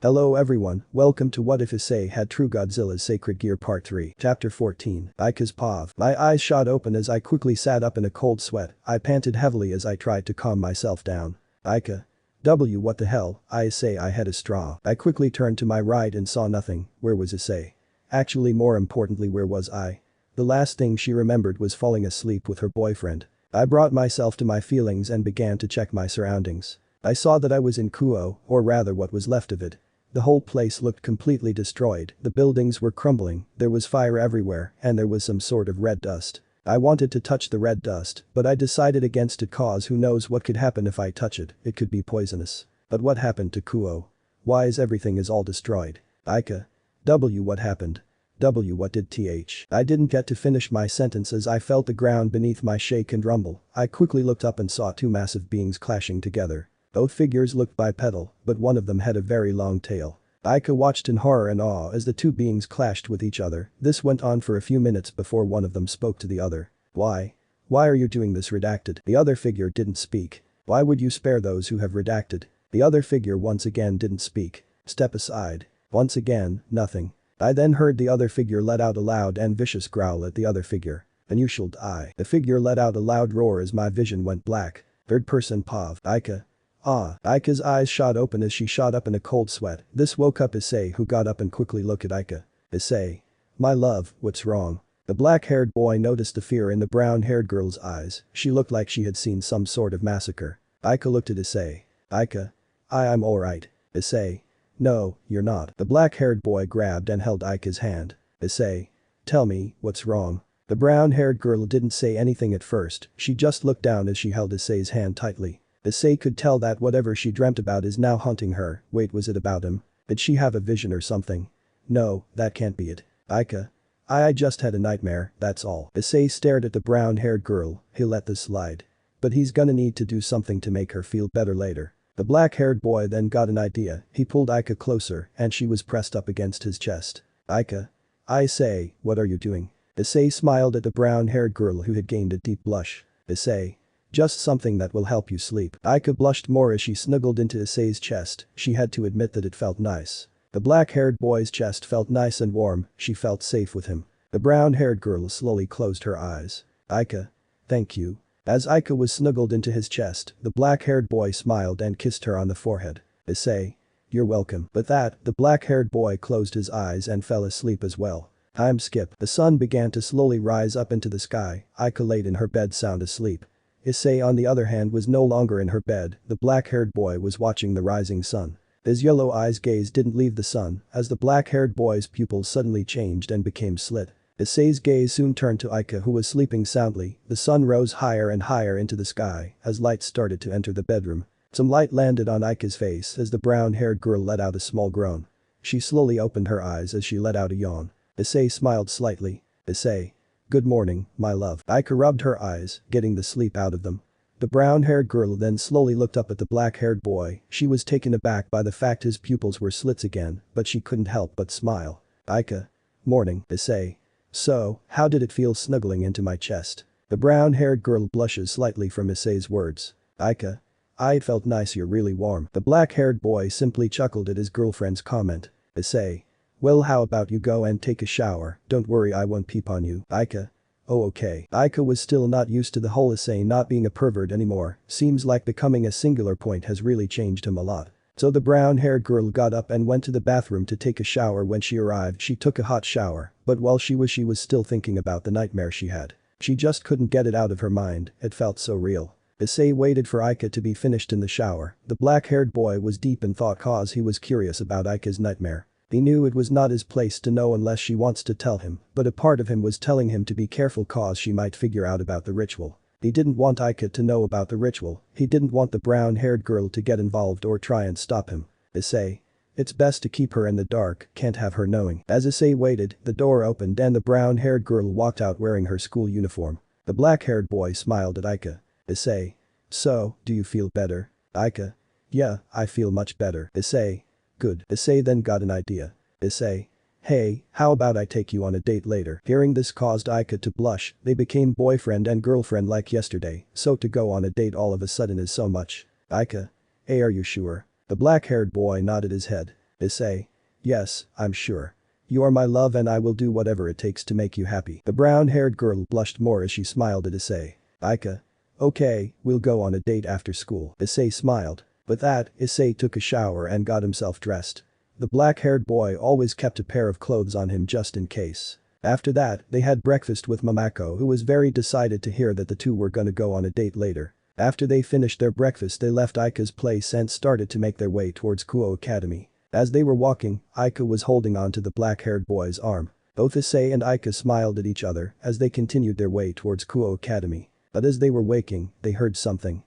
Hello everyone, welcome to What If Issei Had True Godzilla's Sacred Gear Part 3, Chapter 14, Aika's POV. My eyes shot open as I quickly sat up in a cold sweat. I panted heavily as I tried to calm myself down. Aika. What the hell, Issei, I had a straw. I quickly turned to my right and saw nothing. Where was Issei? Actually, more importantly, where was I? The last thing she remembered was falling asleep with her boyfriend. I brought myself to my feelings and began to check my surroundings. I saw that I was in Kuo, or rather what was left of it. The whole place looked completely destroyed, the buildings were crumbling, there was fire everywhere, and there was some sort of red dust. I wanted to touch the red dust, but I decided against it cause who knows what could happen if I touch it, it could be poisonous. But what happened to Kuo? Why is everything all destroyed? Aika. What happened? What did th? I didn't get to finish my sentence as I felt the ground beneath my shake and rumble. I quickly looked up and saw two massive beings clashing together. Both figures looked bipedal, but one of them had a very long tail. Aika watched in horror and awe as the two beings clashed with each other. This went on for a few minutes before one of them spoke to the other. Why? Why are you doing this? Redacted. The other figure didn't speak. Why would you spare those who have redacted? The other figure once again didn't speak. Step aside. Once again, nothing. I then heard the other figure let out a loud and vicious growl at the other figure. Unusual. The figure let out a loud roar as my vision went black. Third person POV. Aika. Aika's eyes shot open as she shot up in a cold sweat. This woke up Issei, who got up and quickly looked at Aika. Issei. My love, what's wrong? The black-haired boy noticed the fear in the brown-haired girl's eyes. She looked like she had seen some sort of massacre. Aika looked at Issei. Aika. I'm alright. Issei. No, you're not. The black-haired boy grabbed and held Aika's hand. Issei. Tell me, what's wrong? The brown-haired girl didn't say anything at first, she just looked down as she held Issei's hand tightly. Issei could tell that whatever she dreamt about is now haunting her. Wait, was it about him? Did she have a vision or something? No, that can't be it. Aika. I just had a nightmare, that's all. Issei stared at the brown-haired girl. He'll let this slide. But he's gonna need to do something to make her feel better later. The black-haired boy then got an idea. He pulled Aika closer and she was pressed up against his chest. Aika. Issei, what are you doing? Issei smiled at the brown-haired girl who had gained a deep blush. Issei. Just something that will help you sleep. Aika blushed more as she snuggled into Issei's chest. She had to admit that it felt nice. The black-haired boy's chest felt nice and warm, she felt safe with him. The brown-haired girl slowly closed her eyes. Aika. Thank you. As Aika was snuggled into his chest, the black-haired boy smiled and kissed her on the forehead. Issei. You're welcome. With that, the black-haired boy closed his eyes and fell asleep as well. Time skip. The sun began to slowly rise up into the sky. Aika laid in her bed sound asleep. Issei on the other hand was no longer in her bed, the black-haired boy was watching the rising sun. His yellow eyes gaze didn't leave the sun, as the black-haired boy's pupils suddenly changed and became slit. Issei's gaze soon turned to Aika who was sleeping soundly. The sun rose higher and higher into the sky as light started to enter the bedroom. Some light landed on Aika's face as the brown-haired girl let out a small groan. She slowly opened her eyes as she let out a yawn. Issei smiled slightly. Issei. Good morning, my love. Aika rubbed her eyes, getting the sleep out of them. The brown-haired girl then slowly looked up at the black-haired boy. She was taken aback by the fact his pupils were slits again, but she couldn't help but smile. Aika. Morning, Issei. So, how did it feel snuggling into my chest? The brown-haired girl blushes slightly from Issei's words. Aika. It felt nice, you're really warm. The black-haired boy simply chuckled at his girlfriend's comment. Issei. Well, how about you go and take a shower, don't worry, I won't peep on you. Aika. Oh, okay. Aika was still not used to the whole Issei not being a pervert anymore. Seems like becoming a singular point has really changed him a lot. So the brown-haired girl got up and went to the bathroom to take a shower. When she arrived, she took a hot shower, but while she was still thinking about the nightmare she had. She just couldn't get it out of her mind, it felt so real. Issei waited for Aika to be finished in the shower. The black-haired boy was deep in thought cause he was curious about Aika's nightmare. He knew it was not his place to know unless she wants to tell him, but a part of him was telling him to be careful cause she might figure out about the ritual. He didn't want Aika to know about the ritual, he didn't want the brown-haired girl to get involved or try and stop him. Issei. It's best to keep her in the dark, can't have her knowing. As Issei waited, the door opened and the brown-haired girl walked out wearing her school uniform. The black-haired boy smiled at Aika. Issei. So, do you feel better? Aika. Yeah, I feel much better. Issei. Good. Issei then got an idea. Issei. Hey, how about I take you on a date later? Hearing this caused Aika to blush. They became boyfriend and girlfriend like yesterday, so to go on a date all of a sudden is so much. Aika. Hey, are you sure? The black-haired boy nodded his head. Issei. Yes, I'm sure. You are my love and I will do whatever it takes to make you happy. The brown-haired girl blushed more as she smiled at Issei. Aika. Okay, we'll go on a date after school. Issei smiled. With that, Issei took a shower and got himself dressed. The black-haired boy always kept a pair of clothes on him just in case. After that, they had breakfast with Mamako, who was very decided to hear that the two were gonna go on a date later. After they finished their breakfast they left Aika's place and started to make their way towards Kuo Academy. As they were walking, Aika was holding on to the black-haired boy's arm. Both Issei and Aika smiled at each other as they continued their way towards Kuo Academy. But as they were waking, they heard something.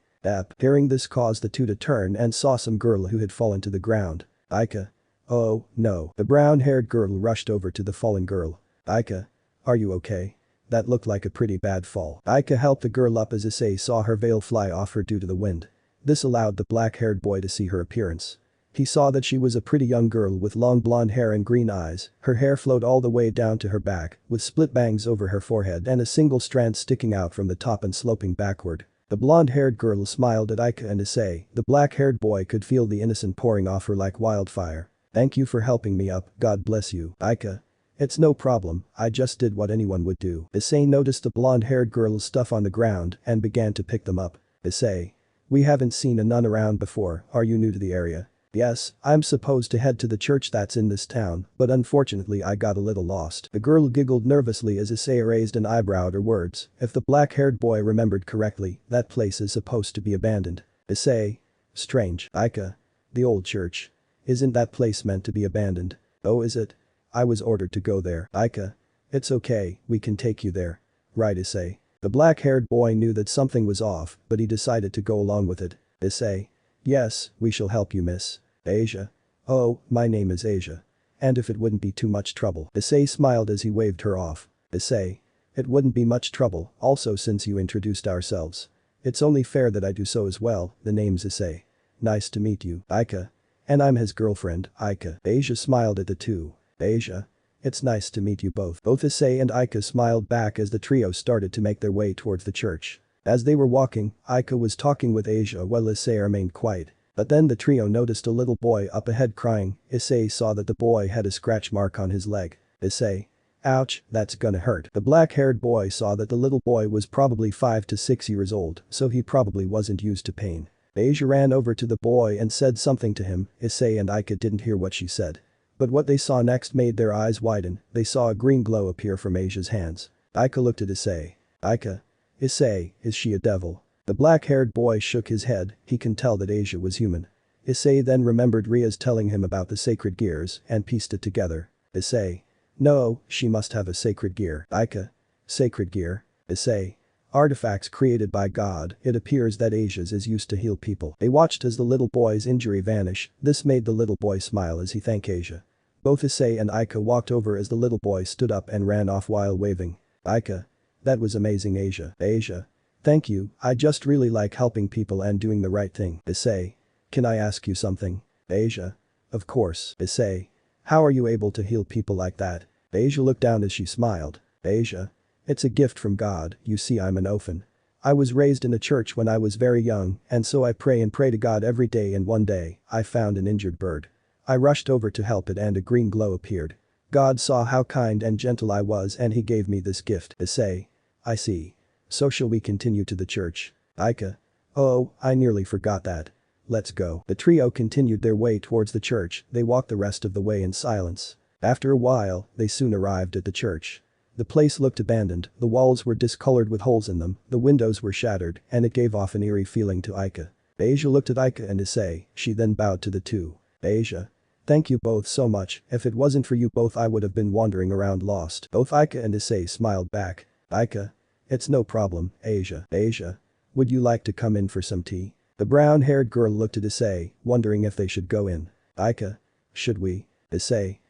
Hearing this caused the two to turn and saw some girl who had fallen to the ground. Aika. Oh, no. The brown-haired girl rushed over to the fallen girl. Aika. Are you okay? That looked like a pretty bad fall. Aika helped the girl up as Issei saw her veil fly off her due to the wind. This allowed the black-haired boy to see her appearance. He saw that she was a pretty young girl with long blonde hair and green eyes, her hair flowed all the way down to her back, with split bangs over her forehead and a single strand sticking out from the top and sloping backward. The blonde-haired girl smiled at Aika and Issei, the black-haired boy could feel the innocence pouring off her like wildfire. Thank you for helping me up, God bless you, Aika. It's no problem, I just did what anyone would do. Issei noticed the blonde-haired girl's stuff on the ground and began to pick them up. Issei. We haven't seen a nun around before, are you new to the area? Yes, I'm supposed to head to the church that's in this town, but unfortunately I got a little lost. The girl giggled nervously as Issei raised an eyebrow at her words. If the black-haired boy remembered correctly, that place is supposed to be abandoned. Issei. Strange. Aika. The old church. Isn't that place meant to be abandoned? Oh, is it? I was ordered to go there. Aika. It's okay, we can take you there. Right, Issei. The black-haired boy knew that something was off, but he decided to go along with it. Issei. Yes, we shall help you, miss. Asia. Oh, my name is Asia. And if it wouldn't be too much trouble. Issei smiled as he waved her off. Issei. It wouldn't be much trouble, also since you introduced ourselves. It's only fair that I do so as well, the name's Issei. Nice to meet you, Aika. And I'm his girlfriend, Aika. Asia smiled at the two. Asia. It's nice to meet you both. Both Issei and Aika smiled back as the trio started to make their way towards the church. As they were walking, Aika was talking with Asia while Issei remained quiet. But then the trio noticed a little boy up ahead crying. Issei saw that the boy had a scratch mark on his leg. Issei. Ouch, that's gonna hurt. The black-haired boy saw that the little boy was probably 5 to 6 years old, so he probably wasn't used to pain. Asia ran over to the boy and said something to him. Issei and Aika didn't hear what she said. But what they saw next made their eyes widen. They saw a green glow appear from Asia's hands. Aika looked at Issei. Aika. Issei, is she a devil? The black-haired boy shook his head, he can tell that Asia was human. Issei then remembered Ria's telling him about the sacred gears and pieced it together. Issei. No, she must have a sacred gear. Aika. Sacred gear? Issei. Artifacts created by God, it appears that Asia's is used to heal people. They watched as the little boy's injury vanish, this made the little boy smile as he thanked Asia. Both Issei and Aika walked over as the little boy stood up and ran off while waving. Aika. That was amazing, Asia. Asia. Thank you, I just really like helping people and doing the right thing. Issei. Can I ask you something? Asia. Of course. Issei. How are you able to heal people like that? Asia looked down as she smiled. Asia. It's a gift from God, you see I'm an orphan. I was raised in a church when I was very young and so I pray to God every day and one day, I found an injured bird. I rushed over to help it and a green glow appeared. God saw how kind and gentle I was and he gave me this gift. Issei. I see. So shall we continue to the church? Aika. Oh, I nearly forgot that. Let's go. The trio continued their way towards the church, they walked the rest of the way in silence. After a while, they soon arrived at the church. The place looked abandoned, the walls were discolored with holes in them, the windows were shattered, and it gave off an eerie feeling to Aika. Asia looked at Aika and Issei, she then bowed to the two. Asia. Thank you both so much, if it wasn't for you both I would have been wandering around lost. Both Aika and Issei smiled back. Aika. It's no problem, Asia. Asia. Would you like to come in for some tea? The brown-haired girl looked at Issei, wondering if they should go in. Aika. Should we? Issei.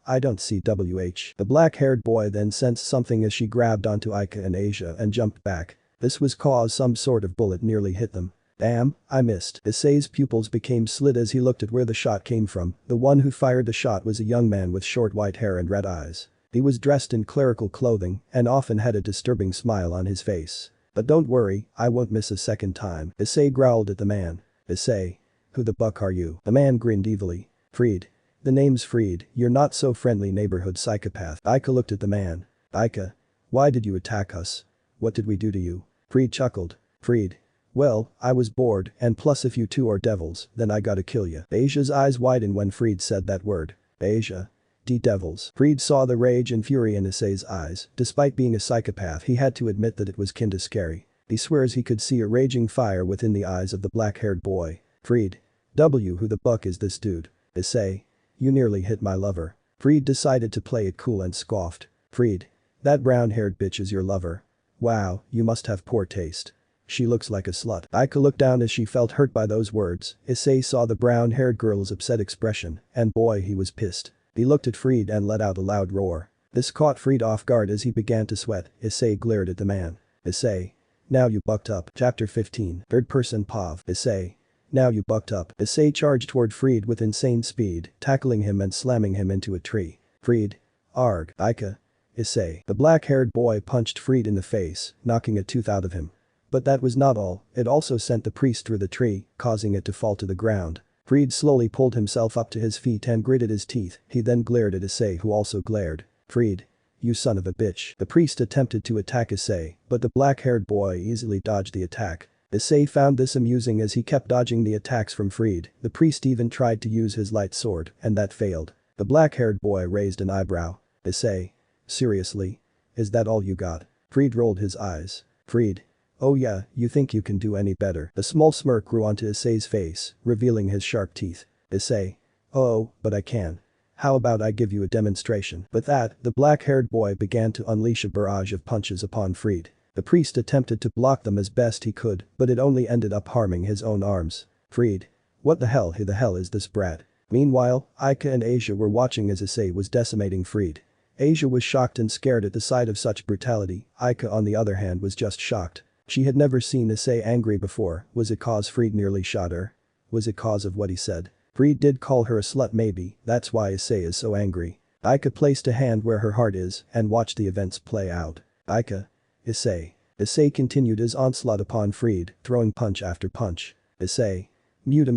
I don't see WH. The black-haired boy then sensed something as she grabbed onto Aika and Asia and jumped back. This was cause some sort of bullet nearly hit them. Damn, I missed. Issei's pupils became slit as he looked at where the shot came from. The one who fired the shot was a young man with short white hair and red eyes. He was dressed in clerical clothing and often had a disturbing smile on his face. But don't worry, I won't miss a second time. Issei growled at the man. Issei. Who the buck are you? The man grinned evilly. Freed. The name's Freed, you're not so friendly neighborhood psychopath. Aika looked at the man. Aika. Why did you attack us? What did we do to you? Freed chuckled. Freed. Well, I was bored, and plus if you two are devils, then I gotta kill you. Asia's eyes widened when Freed said that word. Asia. Devils. Freed saw the rage and fury in Issei's eyes. Despite being a psychopath, he had to admit that it was kinda scary. He swears he could see a raging fire within the eyes of the black-haired boy. Freed. Who the buck is this dude? Issei. You nearly hit my lover. Freed decided to play it cool and scoffed. Freed. That brown-haired bitch is your lover. Wow, you must have poor taste. She looks like a slut. Aika looked down as she felt hurt by those words. Issei saw the brown-haired girl's upset expression, and boy he was pissed. He looked at Freed and let out a loud roar. This caught Freed off guard as he began to sweat. Issei glared at the man. Issei. Now you bucked up. Chapter 15. Third person Pav. Issei. Now you bucked up. Issei charged toward Freed with insane speed, tackling him and slamming him into a tree. Freed. Arg. Aika. Issei. The black-haired boy punched Freed in the face, knocking a tooth out of him. But that was not all, it also sent the priest through the tree, causing it to fall to the ground. Freed slowly pulled himself up to his feet and gritted his teeth. He then glared at Issei, who also glared. Freed. You son of a bitch. The priest attempted to attack Issei, but the black-haired boy easily dodged the attack. Issei found this amusing as he kept dodging the attacks from Freed. The priest even tried to use his light sword, and that failed. The black-haired boy raised an eyebrow. Issei. Seriously? Is that all you got? Freed rolled his eyes. Freed. Oh yeah, you think you can do any better? A small smirk grew onto Issei's face, revealing his sharp teeth. Issei. Oh, but I can. How about I give you a demonstration? With that, the black-haired boy began to unleash a barrage of punches upon Freed. The priest attempted to block them as best he could, but it only ended up harming his own arms. Freed. What the hell is this brat? Meanwhile, Aika and Asia were watching as Issei was decimating Freed. Asia was shocked and scared at the sight of such brutality. Aika on the other hand was just shocked. She had never seen Issei angry before. Was it cause Freed nearly shot her? Was it cause of what he said? Freed did call her a slut maybe, that's why Issei is so angry. Aika placed a hand where her heart is and watched the events play out. Aika. Issei. Issei continued his onslaught upon Freed, throwing punch after punch. Issei. Muta.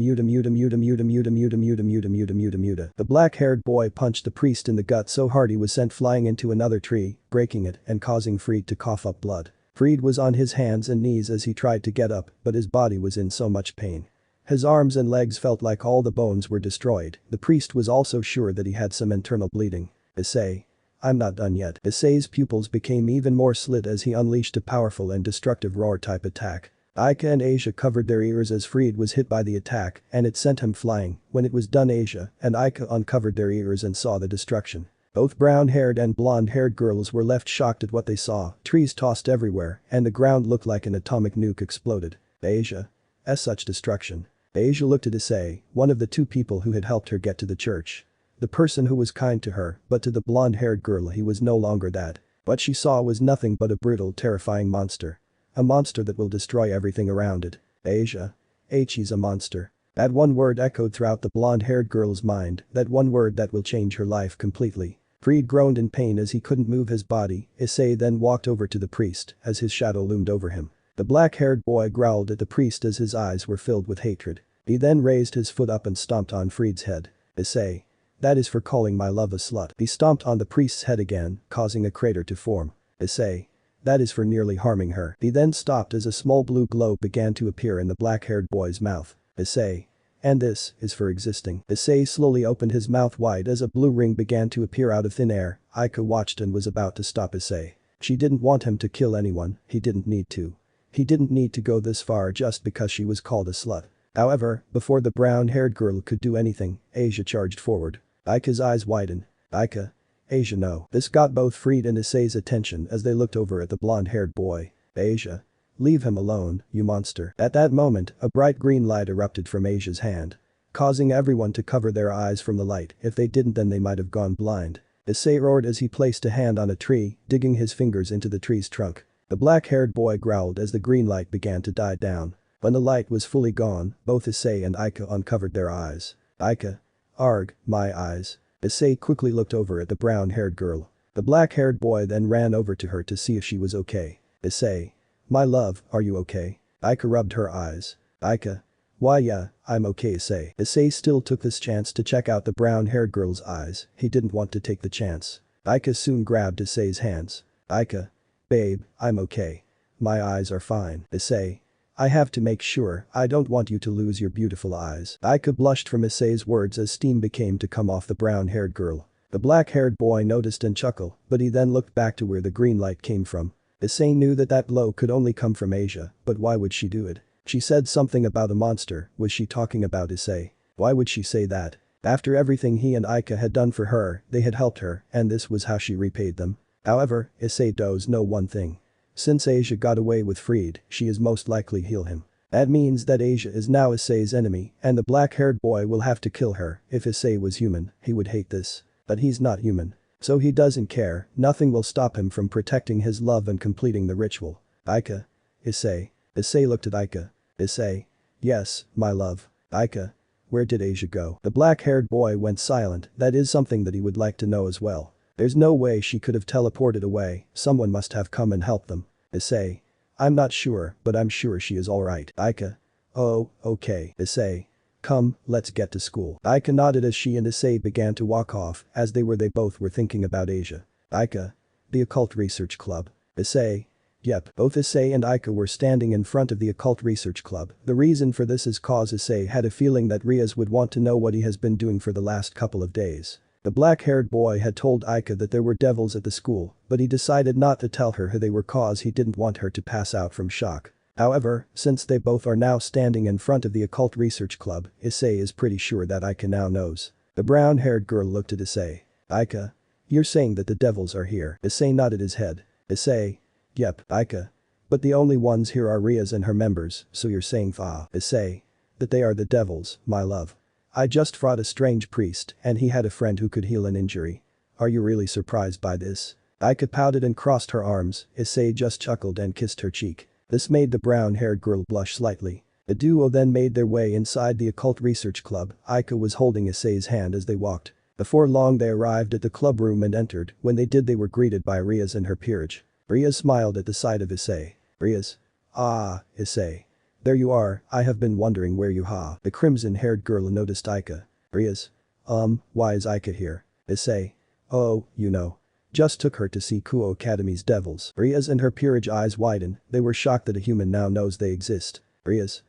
The black-haired boy punched the priest in the gut so hard he was sent flying into another tree, breaking it and causing Freed to cough up blood. Freed was on his hands and knees as he tried to get up, but his body was in so much pain. His arms and legs felt like all the bones were destroyed. The priest was also sure that he had some internal bleeding. Issei. I'm not done yet. Issei's pupils became even more slit as he unleashed a powerful and destructive roar-type attack. Aika and Asia covered their ears as Freed was hit by the attack, and it sent him flying. When it was done, Asia and Aika uncovered their ears and saw the destruction. Both brown-haired and blonde-haired girls were left shocked at what they saw. Trees tossed everywhere, and the ground looked like an atomic nuke exploded. Asia. As such destruction. Asia looked at Issei, one of the two people who had helped her get to the church. The person who was kind to her, but to the blonde-haired girl he was no longer that. What she saw was nothing but a brutal, terrifying monster. A monster that will destroy everything around it. Asia. He's a monster. That one word echoed throughout the blonde-haired girl's mind, that one word that will change her life completely. Freed groaned in pain as he couldn't move his body. Issei then walked over to the priest as his shadow loomed over him. The black-haired boy growled at the priest as his eyes were filled with hatred. He then raised his foot up and stomped on Freed's head. Issei. That is for calling my love a slut. He stomped on the priest's head again, causing a crater to form. Issei. That is for nearly harming her. He then stopped as a small blue globe began to appear in the black-haired boy's mouth. Issei. And this is for existing. Issei slowly opened his mouth wide as a blue ring began to appear out of thin air. Aika watched and was about to stop Issei. She didn't want him to kill anyone, he didn't need to. He didn't need to go this far just because she was called a slut. However, before the brown-haired girl could do anything, Asia charged forward. Aika's eyes widened. Aika. Asia no. This got both Freed and Issei's attention as they looked over at the blonde-haired boy. Asia. Leave him alone, you monster. At that moment, a bright green light erupted from Asia's hand. Causing everyone to cover their eyes from the light. If they didn't, then they might have gone blind. Issei roared as he placed a hand on a tree, digging his fingers into the tree's trunk. The black-haired boy growled as the green light began to die down. When the light was fully gone, both Issei and Aika uncovered their eyes. Aika. Arg, my eyes. Issei quickly looked over at the brown-haired girl. The black-haired boy then ran over to her to see if she was okay. Issei. My love, are you okay? Aika rubbed her eyes. Aika. Why yeah, I'm okay Issei. Issei still took this chance to check out the brown-haired girl's eyes, he didn't want to take the chance. Aika soon grabbed Issei's hands. Aika. Babe, I'm okay. My eyes are fine. Issei. I have to make sure, I don't want you to lose your beautiful eyes. Aika blushed from Issei's words as steam began to come off the brown-haired girl. The black-haired boy noticed and chuckled, but he then looked back to where the green light came from. Issei knew that that blow could only come from Asia, but why would she do it? She said something about a monster, was she talking about Issei? Why would she say that? After everything he and Aika had done for her, they had helped her, and this was how she repaid them. However, Issei does know one thing. Since Asia got away with Freed, she is most likely heal him. That means that Asia is now Issei's enemy, and the black-haired boy will have to kill her. If Issei was human, he would hate this. But he's not human. So he doesn't care, nothing will stop him from protecting his love and completing the ritual. Aika. Issei. Issei looked at Aika. Issei. Yes, my love. Aika. Where did Asia go? The black-haired boy went silent, that is something that he would like to know as well. There's no way she could have teleported away, someone must have come and helped them. Issei. I'm not sure, but I'm sure she is alright. Aika. Oh, okay. Issei. Come, let's get to school. Aika nodded as she and Issei began to walk off, as they both were thinking about Asia. Aika. The Occult Research Club. Issei. Yep, both Issei and Aika were standing in front of the Occult Research Club. The reason for this is cause Issei had a feeling that Riaz would want to know what he has been doing for the last couple of days. The black-haired boy had told Aika that there were devils at the school, but he decided not to tell her who they were cause he didn't want her to pass out from shock. However, since they both are now standing in front of the Occult Research Club, Issei is pretty sure that Aika now knows. The brown-haired girl looked at Issei. Aika. You're saying that the devils are here. Issei nodded his head. Issei. Yep, Aika. But the only ones here are Riaz and her members, so you're saying Issei. That they are the devils, my love. I just fought a strange priest, and he had a friend who could heal an injury. Are you really surprised by this? Aika pouted and crossed her arms, Issei just chuckled and kissed her cheek. This made the brown-haired girl blush slightly. The duo then made their way inside the Occult Research Club. Aika was holding Issei's hand as they walked. Before long they arrived at the club room and entered. When they did they were greeted by Riaz and her peerage. Riaz smiled at the sight of Issei. Riaz. Ah, Issei. There you are, I have been wondering where you are. The crimson-haired girl noticed Aika. Riaz. Why is Aika here? Issei. Oh, you know. Just took her to see Kuo Academy's devils. Riaz and her peerage eyes widened, they were shocked that a human now knows they exist. Riaz.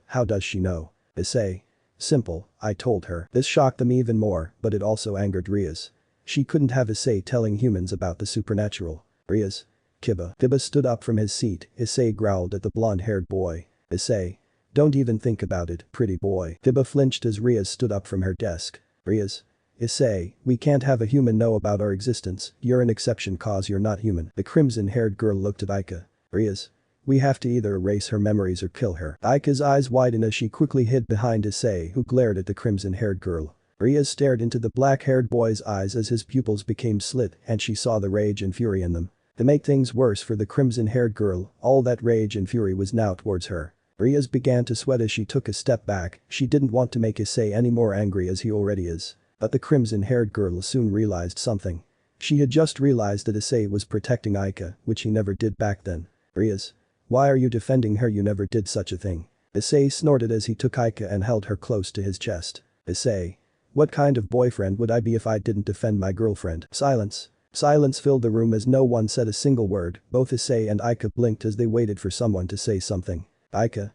How does she know? Issei. Simple, I told her. This shocked them even more, but it also angered Riaz. She couldn't have Issei telling humans about the supernatural. Riaz. Kiba. Kiba stood up from his seat, Issei growled at the blonde-haired boy. Issei. Don't even think about it, pretty boy. Kiba flinched as Riaz stood up from her desk. Riaz. Issei, we can't have a human know about our existence, you're an exception cause you're not human. The crimson-haired girl looked at Aika. Riaz. We have to either erase her memories or kill her. Aika's eyes widened as she quickly hid behind Issei who glared at the crimson-haired girl. Riaz stared into the black-haired boy's eyes as his pupils became slit and she saw the rage and fury in them. To make things worse for the crimson-haired girl, all that rage and fury was now towards her. Riaz began to sweat as she took a step back, she didn't want to make Issei any more angry as he already is. But the crimson-haired girl soon realized something. She had just realized that Issei was protecting Aika, which he never did back then. Riaz. Why are you defending her? You never did such a thing. Issei snorted as he took Aika and held her close to his chest. Issei. What kind of boyfriend would I be if I didn't defend my girlfriend? Silence. Silence filled the room as no one said a single word, both Issei and Aika blinked as they waited for someone to say something. Aika.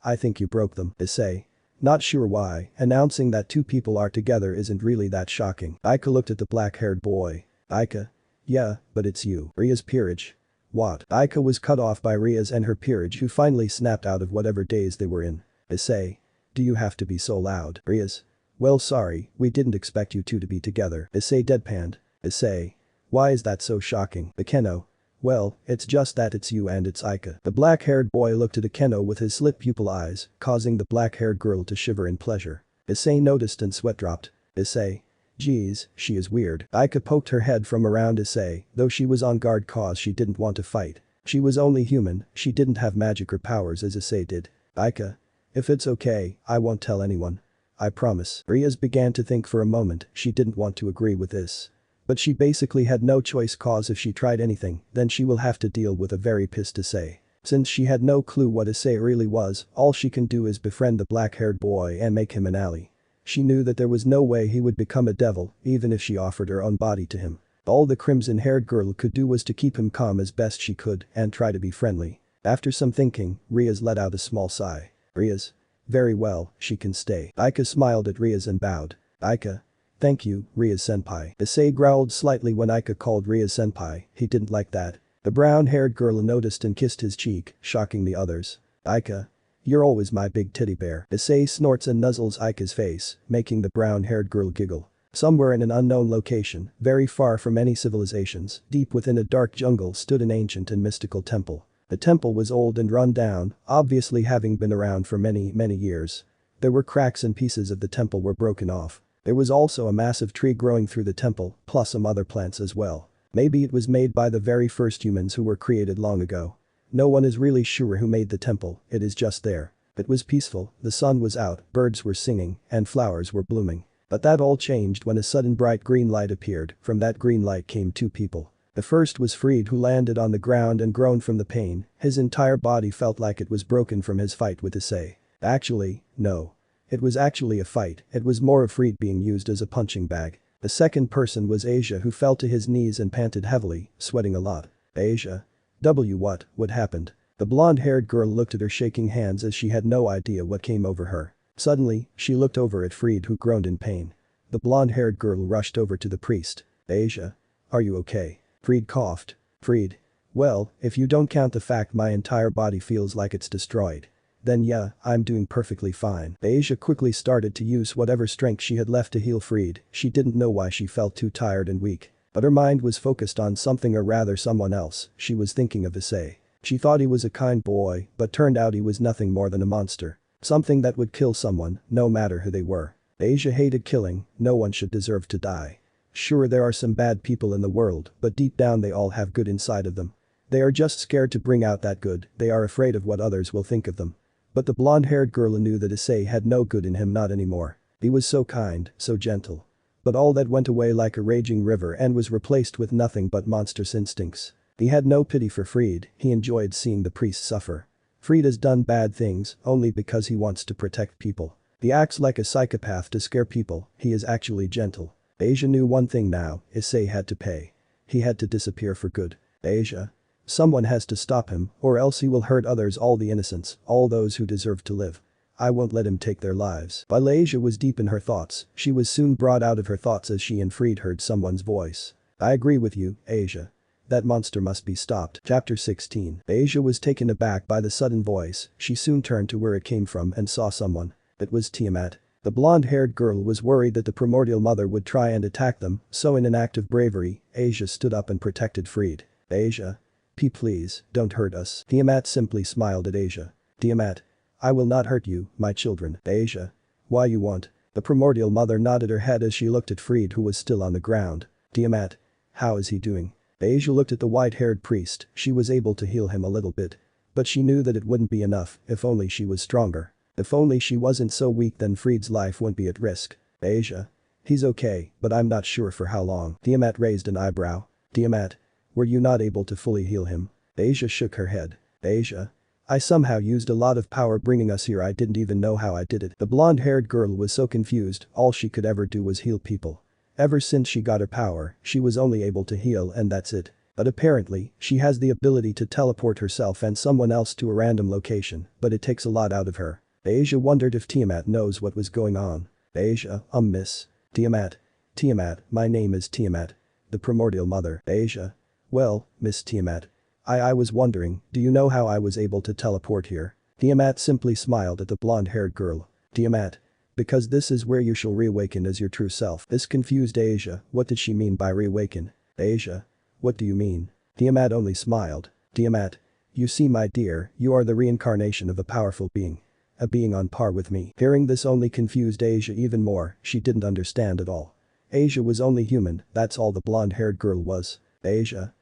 I think you broke them. Issei. Not sure why, announcing that two people are together isn't really that shocking. Aika looked at the black-haired boy. Aika. Yeah, but it's you. Riaz peerage. What? Aika was cut off by Riaz and her peerage who finally snapped out of whatever daze they were in. Issei. Do you have to be so loud? Riaz. Well sorry, we didn't expect you two to be together. Issei deadpanned. Issei. Why is that so shocking? Akeno. Well, it's just that it's you and it's Aika. The black-haired boy looked at Akeno with his slit pupil eyes, causing the black-haired girl to shiver in pleasure. Issei noticed and sweat dropped. Issei. Geez, she is weird. Aika poked her head from around Issei, though she was on guard cause she didn't want to fight. She was only human, she didn't have magic or powers as Issei did. Aika. If it's okay, I won't tell anyone. I promise. Riaz began to think for a moment, she didn't want to agree with this. But she basically had no choice cause if she tried anything, then she will have to deal with a very pissed Issei. Since she had no clue what Issei really was, all she can do is befriend the black-haired boy and make him an ally. She knew that there was no way he would become a devil, even if she offered her own body to him. All the crimson-haired girl could do was to keep him calm as best she could and try to be friendly. After some thinking, Riaz let out a small sigh. Riaz. Very well, she can stay. Aika smiled at Riaz and bowed. Aika. Thank you, Riaz-senpai. Issei growled slightly when Aika called Riaz-senpai, he didn't like that. The brown-haired girl noticed and kissed his cheek, shocking the others. Aika. You're always my big teddy bear. Issei snorts and nuzzles Aika's face, making the brown-haired girl giggle. Somewhere in an unknown location, very far from any civilizations, deep within a dark jungle stood an ancient and mystical temple. The temple was old and run down, obviously having been around for many years. There were cracks and pieces of the temple were broken off. There was also a massive tree growing through the temple, plus some other plants as well. Maybe it was made by the very first humans who were created long ago. No one is really sure who made the temple, it is just there. It was peaceful, the sun was out, birds were singing, and flowers were blooming. But that all changed when a sudden bright green light appeared. From that green light came two people. The first was Fried, who landed on the ground and groaned from the pain. His entire body felt like it was broken from his fight with Issei. Actually, no. It was actually a fight, it was more of Fried being used as a punching bag. The second person was Asia, who fell to his knees and panted heavily, sweating a lot. Asia. What happened? The blonde-haired girl looked at her shaking hands as she had no idea what came over her. Suddenly, she looked over at Fried, who groaned in pain. The blonde-haired girl rushed over to the priest. Asia. Are you okay? Fried coughed. Fried. Well, if you don't count the fact my entire body feels like it's destroyed. Then yeah, I'm doing perfectly fine. Asia quickly started to use whatever strength she had left to heal Fried. She didn't know why she felt too tired and weak. But her mind was focused on something, or rather someone else. She was thinking of Issei. She thought he was a kind boy, but turned out he was nothing more than a monster. Something that would kill someone, no matter who they were. Asia hated killing, no one should deserve to die. Sure, there are some bad people in the world, but deep down they all have good inside of them. They are just scared to bring out that good, they are afraid of what others will think of them. But the blonde-haired girl knew that Issei had no good in him, not anymore. He was so kind, so gentle. But all that went away like a raging river and was replaced with nothing but monstrous instincts. He had no pity for Fried, he enjoyed seeing the priest suffer. Fried has done bad things only because he wants to protect people. He acts like a psychopath to scare people, he is actually gentle. Asia knew one thing now, Issei had to pay. He had to disappear for good. Asia. Someone has to stop him, or else he will hurt others, all the innocents, all those who deserve to live. I won't let him take their lives. While Asia was deep in her thoughts, she was soon brought out of her thoughts as she and Fried heard someone's voice. I agree with you, Asia. That monster must be stopped. Chapter 16. Asia was taken aback by the sudden voice, she soon turned to where it came from and saw someone. It was Tiamat. The blonde-haired girl was worried that the primordial mother would try and attack them, so in an act of bravery, Asia stood up and protected Fried. Asia. Please, don't hurt us. Tiamat simply smiled at Asia. Tiamat. I will not hurt you, my children. Asia. Why you won't? The primordial mother nodded her head as she looked at Fried, who was still on the ground. Tiamat. How is he doing? Asia looked at the white-haired priest, she was able to heal him a little bit. But she knew that it wouldn't be enough, if only she was stronger. If only she wasn't so weak, then Fried's life wouldn't be at risk. Asia. He's okay, but I'm not sure for how long. Tiamat raised an eyebrow. Tiamat. Were you not able to fully heal him? Asia shook her head. Asia. I somehow used a lot of power bringing us here, I didn't even know how I did it. The blonde-haired girl was so confused, all she could ever do was heal people. Ever since she got her power, she was only able to heal and that's it. But apparently, she has the ability to teleport herself and someone else to a random location, but it takes a lot out of her. Asia wondered if Tiamat knows what was going on. Asia, miss. Tiamat. Tiamat, my name is Tiamat. The primordial mother. Asia. Well, Miss Tiamat. I was wondering, do you know how I was able to teleport here? Tiamat simply smiled at the blonde-haired girl. Tiamat. Because this is where you shall reawaken as your true self. This confused Asia, what did she mean by reawaken? Asia. What do you mean? Tiamat only smiled. Tiamat. You see, my dear, you are the reincarnation of a powerful being. A being on par with me. Hearing this only confused Asia even more, she didn't understand at all. Asia was only human, that's all the blonde-haired girl was. Asia.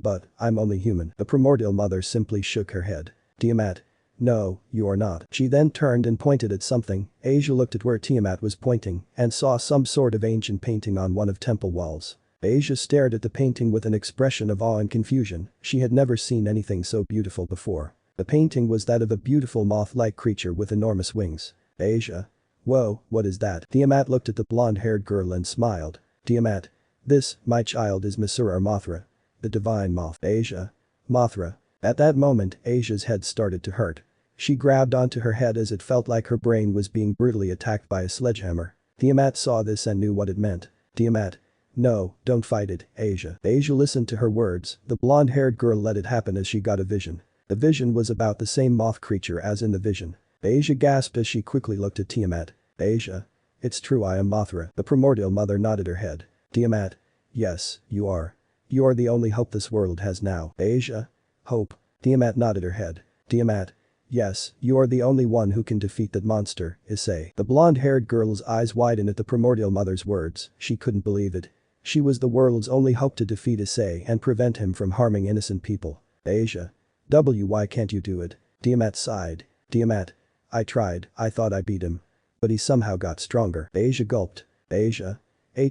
But, I'm only human. The primordial mother simply shook her head. Tiamat. No, you are not. She then turned and pointed at something. Asia looked at where Tiamat was pointing and saw some sort of ancient painting on one of temple walls. Asia stared at the painting with an expression of awe and confusion, she had never seen anything so beautiful before. The painting was that of a beautiful moth-like creature with enormous wings. Asia. Whoa, what is that? Tiamat looked at the blonde-haired girl and smiled. Tiamat. This, my child, is Mesura Mothra. The divine moth. Asia. Mothra. At that moment, Asia's head started to hurt. She grabbed onto her head as it felt like her brain was being brutally attacked by a sledgehammer. Tiamat saw this and knew what it meant. Tiamat. No, don't fight it, Asia. Asia listened to her words. The blonde-haired girl let it happen as she got a vision. The vision was about the same moth creature as in the vision. Asia gasped as she quickly looked at Tiamat. Asia. It's true, I am Mothra. The primordial mother nodded her head. Tiamat. Yes, you are. You are the only hope this world has now. Asia. Hope. Tiamat nodded her head. Tiamat. Yes, you are the only one who can defeat that monster, Issei. The blonde-haired girl's eyes widened at the primordial mother's words. She couldn't believe it. She was the world's only hope to defeat Issei and prevent him from harming innocent people. Asia. Why can't you do it? Tiamat sighed. Tiamat. I tried, I thought I beat him. But he somehow got stronger. Asia gulped. Asia.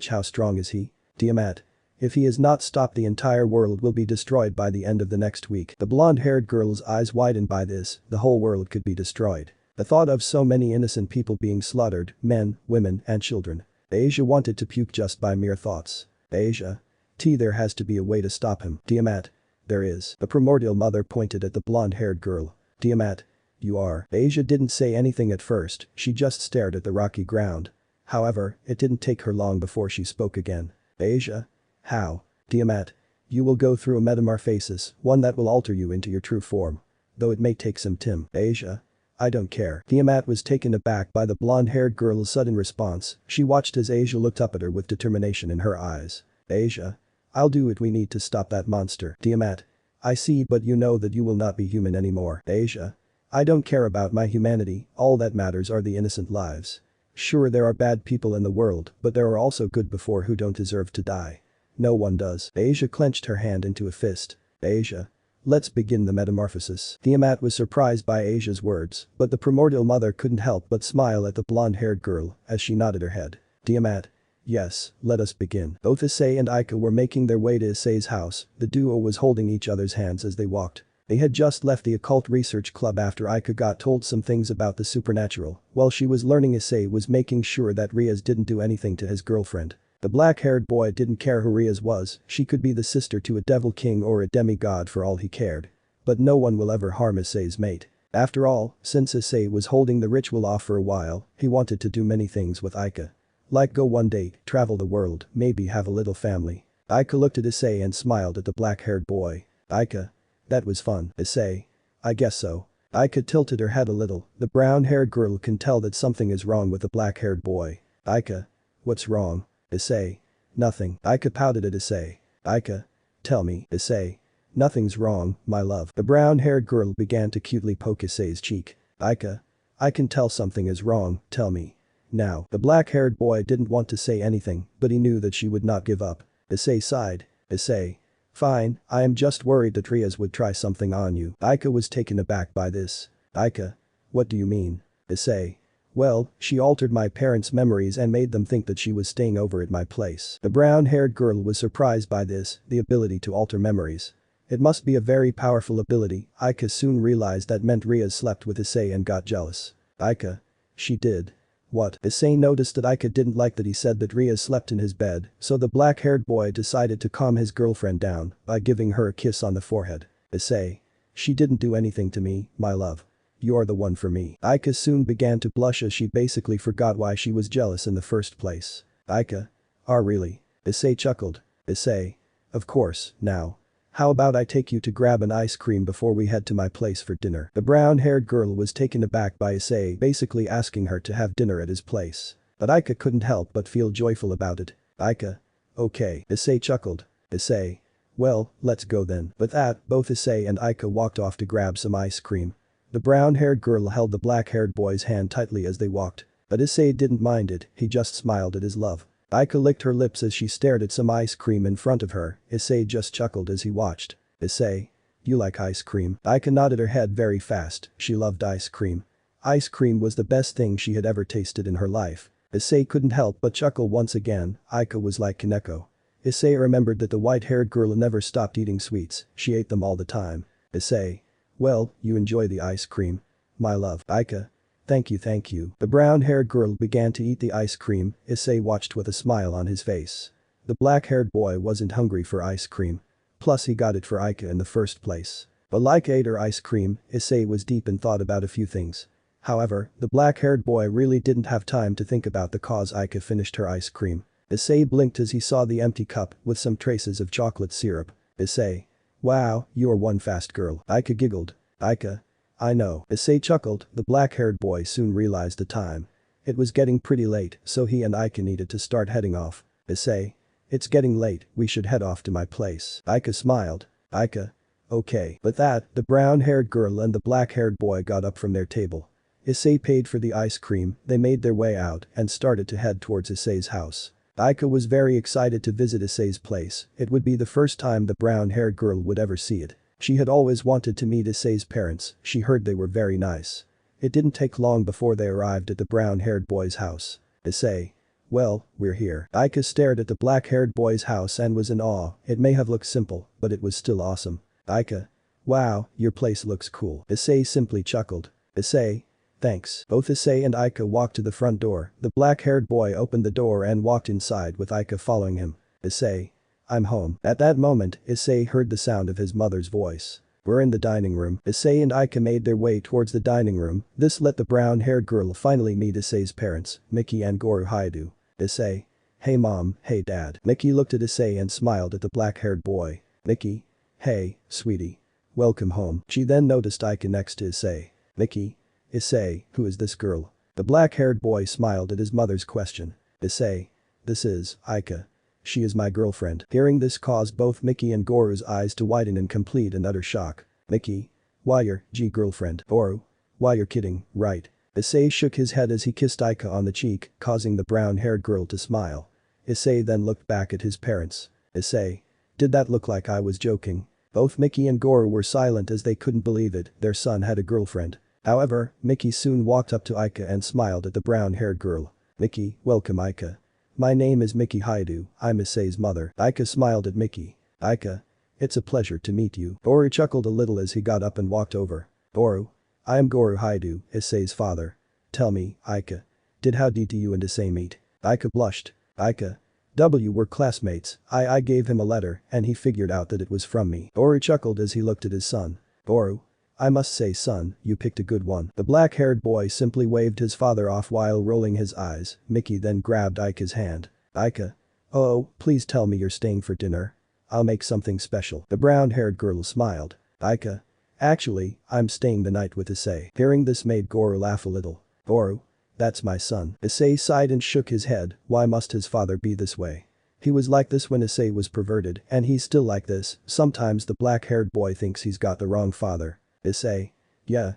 How strong is he? Tiamat. If he is not stopped, the entire world will be destroyed by the end of the next week. The blonde-haired girl's eyes widened by this. The whole world could be destroyed. The thought of so many innocent people being slaughtered, men, women, and children. Asia wanted to puke just by mere thoughts. Asia. There has to be a way to stop him. Tiamat. There is. The primordial mother pointed at the blonde-haired girl. Tiamat. You are. Asia didn't say anything at first, she just stared at the rocky ground. However, it didn't take her long before she spoke again. Asia. How? Tiamat. You will go through a metamorphosis, one that will alter you into your true form. Though it may take some time. Asia. I don't care. Tiamat was taken aback by the blonde-haired girl's sudden response. She watched as Asia looked up at her with determination in her eyes. Asia. I'll do it, we need to stop that monster. Tiamat. I see, but you know that you will not be human anymore. Asia. I don't care about my humanity, all that matters are the innocent lives. Sure, there are bad people in the world, but there are also good before who don't deserve to die. No one does. Asia clenched her hand into a fist. Asia. Let's begin the metamorphosis. Tiamat was surprised by Asia's words, but the primordial mother couldn't help but smile at the blonde-haired girl as she nodded her head. Tiamat. Yes, let us begin. Both Issei and Aika were making their way to Issei's house. The duo was holding each other's hands as they walked. They had just left the occult research club after Aika got told some things about the supernatural. While she was learning, Issei was making sure that Riaz didn't do anything to his girlfriend. The black-haired boy didn't care who Riaz was, she could be the sister to a devil king or a demigod for all he cared. But no one will ever harm Issei's mate. After all, since Issei was holding the ritual off for a while, he wanted to do many things with Aika. Like go one date, travel the world, maybe have a little family. Aika looked at Issei and smiled at the black-haired boy. Aika. That was fun, Issei. I guess so. Aika tilted her head a little. The brown-haired girl can tell that something is wrong with the black-haired boy. Aika. What's wrong? Issei. Nothing. Aika pouted at Issei. Aika. Tell me, Issei. Nothing's wrong, my love. The brown-haired girl began to cutely poke Issei's cheek. Aika. I can tell something is wrong, tell me. Now. The black-haired boy didn't want to say anything, but he knew that she would not give up. Issei sighed. Issei. Fine, I am just worried that Riaz would try something on you. Aika was taken aback by this. Aika. What do you mean? Issei. Well, she altered my parents' memories and made them think that she was staying over at my place. The brown-haired girl was surprised by this, the ability to alter memories. It must be a very powerful ability. Aika soon realized that meant Riaz slept with Issei and got jealous. Aika. She did. What? Issei noticed that Aika didn't like that he said that Riaz slept in his bed, so the black-haired boy decided to calm his girlfriend down by giving her a kiss on the forehead. Issei. She didn't do anything to me, my love. You're the one for me. Aika soon began to blush as she basically forgot why she was jealous in the first place. Aika. Really? Issei chuckled. Issei. Of course, now. How about I take you to grab an ice cream before we head to my place for dinner? The brown-haired girl was taken aback by Issei basically asking her to have dinner at his place. But Aika couldn't help but feel joyful about it. Aika. Okay. Issei chuckled. Issei. Well, let's go then. With that, both Issei and Aika walked off to grab some ice cream. The brown-haired girl held the black-haired boy's hand tightly as they walked. But Issei didn't mind it, he just smiled at his love. Aika licked her lips as she stared at some ice cream in front of her. Issei just chuckled as he watched. Issei. You like ice cream? Aika nodded her head very fast, she loved ice cream. Ice cream was the best thing she had ever tasted in her life. Issei couldn't help but chuckle once again. Aika was like Kaneko. Issei remembered that the white-haired girl never stopped eating sweets, she ate them all the time. Issei. Well, you enjoy the ice cream. My love. Aika. Thank you, thank you. The brown-haired girl began to eat the ice cream. Issei watched with a smile on his face. The black-haired boy wasn't hungry for ice cream. Plus he got it for Aika in the first place. But like ate her ice cream, Issei was deep in thought about a few things. However, the black-haired boy really didn't have time to think about the cause Aika finished her ice cream. Issei blinked as he saw the empty cup with some traces of chocolate syrup. Issei. Wow, you're one fast girl. Aika giggled. Aika. I know. Issei chuckled. The black-haired boy soon realized the time. It was getting pretty late, so he and Aika needed to start heading off. Issei. It's getting late, we should head off to my place. Aika smiled. Aika. Okay. With that, the brown-haired girl and the black-haired boy got up from their table. Issei paid for the ice cream, they made their way out and started to head towards Issei's house. Aika was very excited to visit Issei's place, it would be the first time the brown-haired girl would ever see it. She had always wanted to meet Issei's parents, she heard they were very nice. It didn't take long before they arrived at the brown-haired boy's house. Issei. Well, we're here. Aika stared at the black-haired boy's house and was in awe, it may have looked simple, but it was still awesome. Aika. Wow, your place looks cool. Issei simply chuckled. Issei. Thanks. Both Issei and Aika walked to the front door, the black-haired boy opened the door and walked inside with Aika following him. Issei. I'm home. At that moment, Issei heard the sound of his mother's voice. We're in the dining room. Issei and Aika made their way towards the dining room, this let the brown-haired girl finally meet Issei's parents, Miki and Hyoudou. Issei. Hey mom, hey dad. Miki looked at Issei and smiled at the black-haired boy. Miki. Hey, sweetie. Welcome home. She then noticed Aika next to Issei. Miki. Issei, who is this girl? The black-haired boy smiled at his mother's question. Issei. This is Aika. She is my girlfriend. Hearing this caused both Miki and Goru's eyes to widen in complete and utter shock. Miki. Why your girlfriend? Goru. Why you're kidding, right? Issei shook his head as he kissed Aika on the cheek, causing the brown-haired girl to smile. Issei then looked back at his parents. Issei. Did that look like I was joking? Both Miki and Goru were silent as they couldn't believe it, their son had a girlfriend. However, Miki soon walked up to Aika and smiled at the brown-haired girl. Miki, welcome Aika. My name is Issei Hyoudou, I'm Issei's mother. Aika smiled at Miki. Aika. It's a pleasure to meet you. Goru chuckled a little as he got up and walked over. Goru. I am Goru Hyoudou, Issei's father. Tell me, Aika. Did how did you and Issei meet? Aika blushed. Aika. Were classmates, I gave him a letter and he figured out that it was from me. Goru chuckled as he looked at his son. Goru. I must say son, you picked a good one. The black-haired boy simply waved his father off while rolling his eyes. Miki then grabbed Aika's hand. Aika. Oh, please tell me you're staying for dinner. I'll make something special. The brown-haired girl smiled. Aika. Actually, I'm staying the night with Issei. Hearing this made Goru laugh a little. Goru. That's my son. Issei sighed and shook his head, why must his father be this way? He was like this when Issei was perverted and he's still like this, sometimes the black-haired boy thinks he's got the wrong father. Issei. Yeah.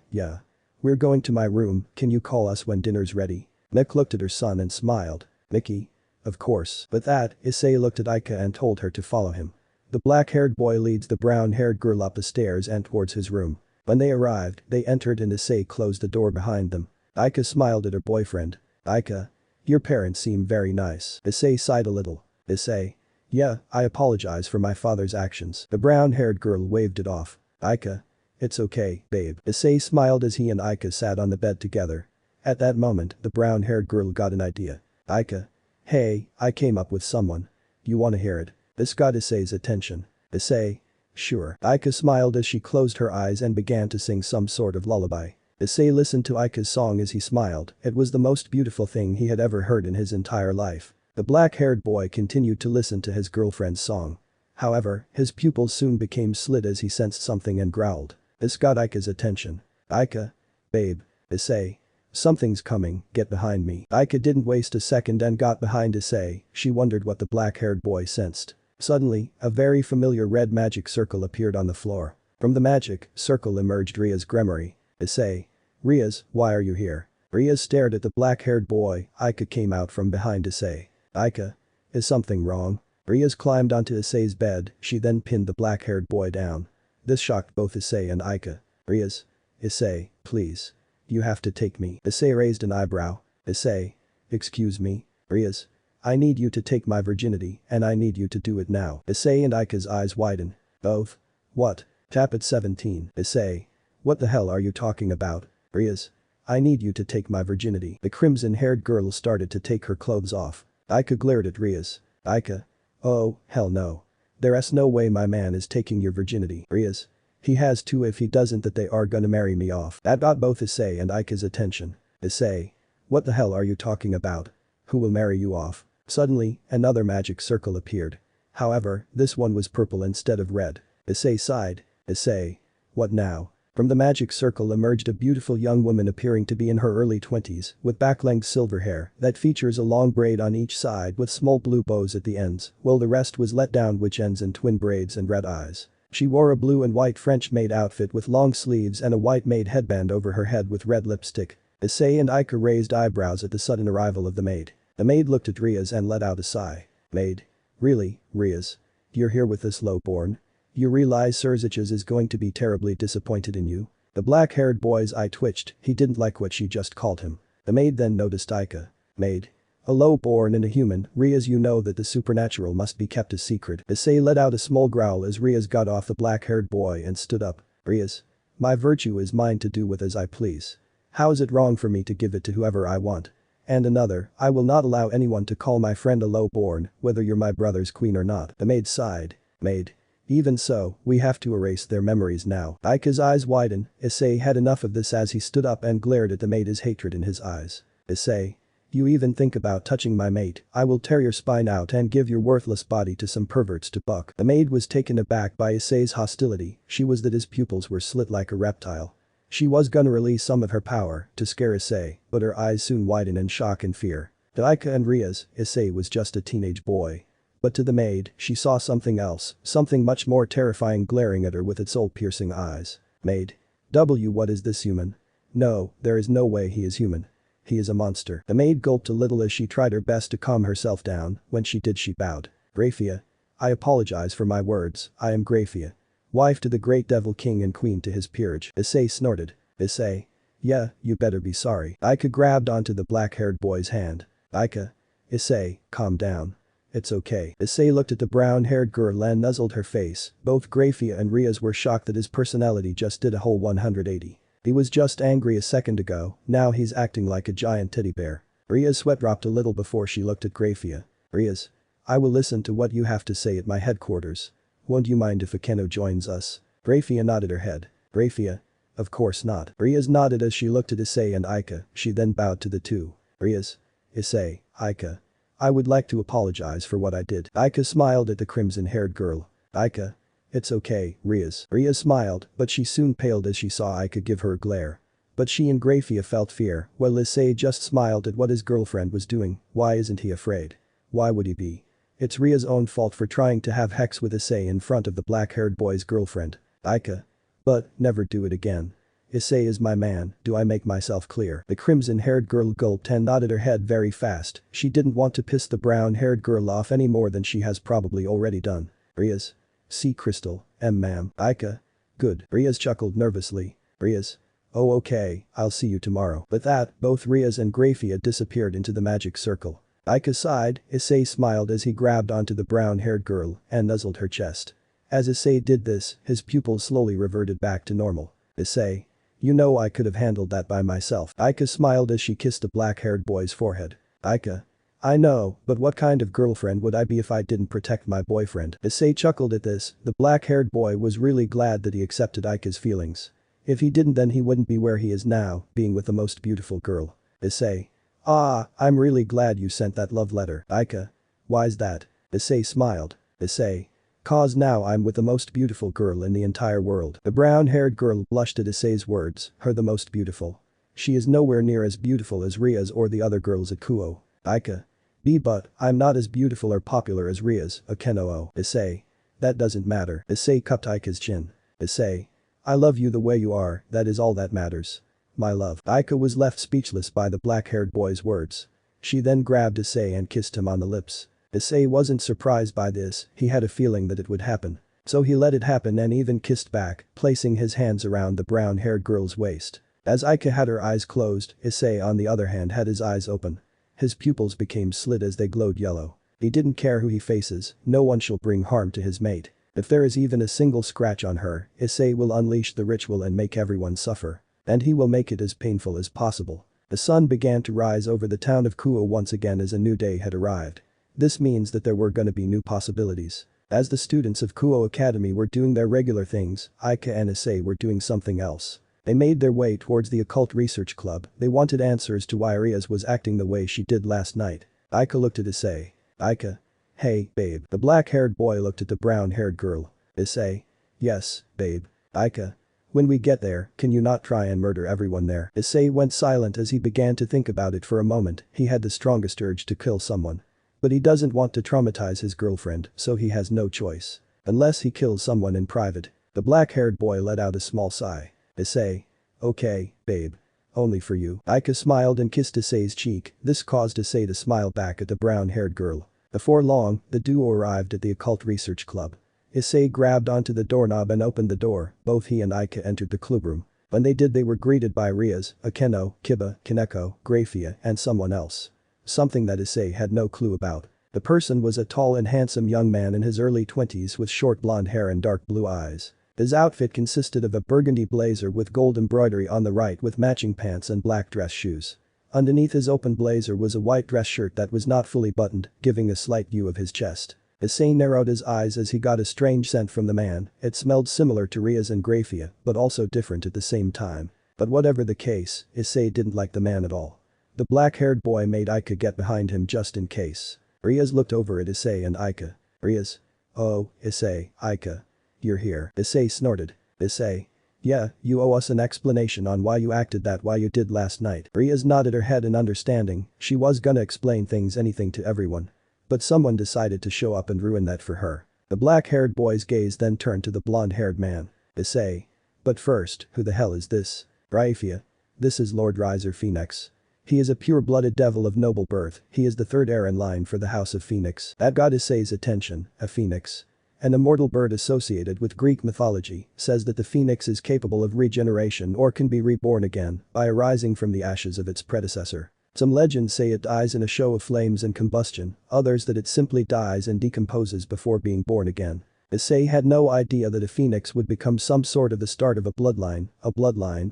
We're going to my room, can you call us when dinner's ready? Nick looked at her son and smiled. Miki. Of course. With that, Issei looked at Aika and told her to follow him. The black-haired boy leads the brown-haired girl up the stairs and towards his room. When they arrived, they entered and Issei closed the door behind them. Aika smiled at her boyfriend. Aika. Your parents seem very nice. Issei sighed a little. Issei. Yeah, I apologize for my father's actions. The brown-haired girl waved it off. Aika. It's okay, babe. Issei smiled as he and Aika sat on the bed together. At that moment, the brown-haired girl got an idea. Aika. Hey, I came up with someone. You wanna hear it? This got Issei's attention. Issei. Sure. Aika smiled as she closed her eyes and began to sing some sort of lullaby. Issei listened to Aika's song as he smiled, it was the most beautiful thing he had ever heard in his entire life. The black-haired boy continued to listen to his girlfriend's song. However, his pupils soon became slit as he sensed something and growled. This got Aika's attention. Aika. Babe. Issei. Something's coming, get behind me. Aika didn't waste a second and got behind Issei, she wondered what the black-haired boy sensed. Suddenly, a very familiar red magic circle appeared on the floor. From the magic circle emerged Ria's grimoire. Issei. Rias, why are you here? Ria stared at the black-haired boy, Aika came out from behind Issei. Aika. Is something wrong? Rias climbed onto Issei's bed, she then pinned the black-haired boy down. This shocked both Issei and Aika. Rias. Issei, please. You have to take me. Issei raised an eyebrow. Issei. Excuse me. Rias. I need you to take my virginity and I need you to do it now. Issei and Aika's eyes widen. Both. What? Chapter 17. Issei. What the hell are you talking about? Rias. I need you to take my virginity. The crimson-haired girl started to take her clothes off. Aika glared at Rias. Aika. Oh, hell no. There's no way my man is taking your virginity. Rias. He has to if he doesn't that they are gonna marry me off. That got both Issei and Aika's attention. Issei. What the hell are you talking about? Who will marry you off? Suddenly, another magic circle appeared. However, this one was purple instead of red. Issei sighed. Issei. What now? From the magic circle emerged a beautiful young woman appearing to be in her early 20s, with back-length silver hair that features a long braid on each side with small blue bows at the ends, while the rest was let down which ends in twin braids and red eyes. She wore a blue and white French-made outfit with long sleeves and a white-made headband over her head with red lipstick. Issei and Aika raised eyebrows at the sudden arrival of the maid. The maid looked at Rias and let out a sigh. Maid. Really, Rias? You're here with this low-born? You realize Sirzichas is going to be terribly disappointed in you? The black-haired boy's eye twitched, he didn't like what she just called him. The maid then noticed Aika. Maid. A low-born and a human, Rias, you know that the supernatural must be kept a secret. Issei let out a small growl as Rias got off the black-haired boy and stood up. Rias. My virtue is mine to do with as I please. How is it wrong for me to give it to whoever I want? And another, I will not allow anyone to call my friend a low-born, whether you're my brother's queen or not. The maid sighed. Maid. Even so, we have to erase their memories now. Aika's eyes widened. Issei had enough of this as he stood up and glared at the maid, his hatred in his eyes. Issei. You even think about touching my mate, I will tear your spine out and give your worthless body to some perverts to buck. The maid was taken aback by Issei's hostility, she was that his pupils were slit like a reptile. She was gonna release some of her power to scare Issei, but her eyes soon widened in shock and fear. To Aika and Rias, Issei was just a teenage boy. But to the maid, she saw something else, something much more terrifying glaring at her with its soul-piercing eyes. Maid. What is this human? No, there is no way he is human. He is a monster. The maid gulped a little as she tried her best to calm herself down, when she did she bowed. Graphia. I apologize for my words, I am Graphia. Wife to the great devil king and queen to his peerage. Issei snorted. Issei. Yeah, you better be sorry. Aika grabbed onto the black-haired boy's hand. Aika. Issei, calm down. It's okay. Issei looked at the brown-haired girl and nuzzled her face. Both Graphia and Rias were shocked that his personality just did a whole 180. He was just angry a second ago, now he's acting like a giant teddy bear. Rias' sweat dropped a little before she looked at Graphia. Rias. I will listen to what you have to say at my headquarters. Won't you mind if Akeno joins us? Graphia nodded her head. Graphia. Of course not. Rias nodded as she looked at Issei and Aika, she then bowed to the two. Rias. Issei, Aika. I would like to apologize for what I did. Aika smiled at the crimson-haired girl. Aika. It's okay, Rias. Rias smiled, but she soon paled as she saw Aika give her a glare. But she and Graphia felt fear, while Issei just smiled at what his girlfriend was doing. Why isn't he afraid? Why would he be? It's Ria's own fault for trying to have sex with Issei in front of the black-haired boy's girlfriend. Aika. But, never do it again. Issei is my man, do I make myself clear? The crimson-haired girl gulped and nodded her head very fast, she didn't want to piss the brown-haired girl off any more than she has probably already done. Rias. See Crystal, ma'am. Aika. Good. Rias chuckled nervously. Rias. Oh okay, I'll see you tomorrow. With that, both Rias and Graphia disappeared into the magic circle. Aika sighed, Issei smiled as he grabbed onto the brown-haired girl and nuzzled her chest. As Issei did this, his pupils slowly reverted back to normal. Issei. You know I could have handled that by myself. Aika smiled as she kissed the black-haired boy's forehead. Aika. I know, but what kind of girlfriend would I be if I didn't protect my boyfriend? Issei chuckled at this, the black-haired boy was really glad that he accepted Aika's feelings. If he didn't then he wouldn't be where he is now, being with the most beautiful girl. Issei. Ah, I'm really glad you sent that love letter. Aika. Why's that? Issei smiled. Issei. Cause now I'm with the most beautiful girl in the entire world. The brown-haired girl blushed at Issei's words, her the most beautiful. She is nowhere near as beautiful as Rias or the other girls at Kuo. Aika. But, I'm not as beautiful or popular as Rias, Akeno. Issei. That doesn't matter. Issei cupped Aika's chin. Issei. I love you the way you are, that is all that matters. My love. Aika was left speechless by the black-haired boy's words. She then grabbed Issei and kissed him on the lips. Issei wasn't surprised by this, he had a feeling that it would happen. So he let it happen and even kissed back, placing his hands around the brown-haired girl's waist. As Aika had her eyes closed, Issei on the other hand had his eyes open. His pupils became slit as they glowed yellow. He didn't care who he faces, no one shall bring harm to his mate. If there is even a single scratch on her, Issei will unleash the ritual and make everyone suffer. And he will make it as painful as possible. The sun began to rise over the town of Kuo once again as a new day had arrived. This means that there were gonna be new possibilities. As the students of Kuo Academy were doing their regular things, Aika and Issei were doing something else. They made their way towards the occult research club. They wanted answers to why Riaz was acting the way she did last night. Aika looked at Issei. Aika. Hey, babe. The black-haired boy looked at the brown-haired girl. Issei. Yes, babe. Aika. When we get there, can you not try and murder everyone there? Issei went silent as he began to think about it for a moment. He had the strongest urge to kill someone. But he doesn't want to traumatize his girlfriend, so he has no choice. Unless he kills someone in private. The black-haired boy let out a small sigh. Issei. Okay, babe. Only for you. Aika smiled and kissed Issei's cheek. This caused Issei to smile back at the brown-haired girl. Before long, the duo arrived at the occult research club. Issei grabbed onto the doorknob and opened the door. Both he and Aika entered the clubroom. When they did, they were greeted by Riaz, Akeno, Kiba, Kaneko, Grafia, and someone else. Something that Issei had no clue about. The person was a tall and handsome young man in his early 20s with short blonde hair and dark blue eyes. His outfit consisted of a burgundy blazer with gold embroidery on the right with matching pants and black dress shoes. Underneath his open blazer was a white dress shirt that was not fully buttoned, giving a slight view of his chest. Issei narrowed his eyes as he got a strange scent from the man. It smelled similar to Riaz and Grafia, but also different at the same time. But whatever the case, Issei didn't like the man at all. The black-haired boy made Aika get behind him just in case. Riaz looked over at Issei and Aika. Riaz. Oh, Issei, Aika. You're here. Issei snorted. Issei. Yeah, you owe us an explanation on why you acted that way you did last night. Riaz nodded her head in understanding. She was gonna explain anything to everyone. But someone decided to show up and ruin that for her. The black-haired boy's gaze then turned to the blonde-haired man. Issei. But first, who the hell is this? Grafia. This is Lord Riser Phoenix. He is a pure-blooded devil of noble birth. He is the third heir in line for the House of Phoenix. That got Issei's attention. A phoenix. An immortal bird associated with Greek mythology says that the phoenix is capable of regeneration or can be reborn again by arising from the ashes of its predecessor. Some legends say it dies in a show of flames and combustion, others that it simply dies and decomposes before being born again. Issei had no idea that a phoenix would become some sort of the start of a bloodline,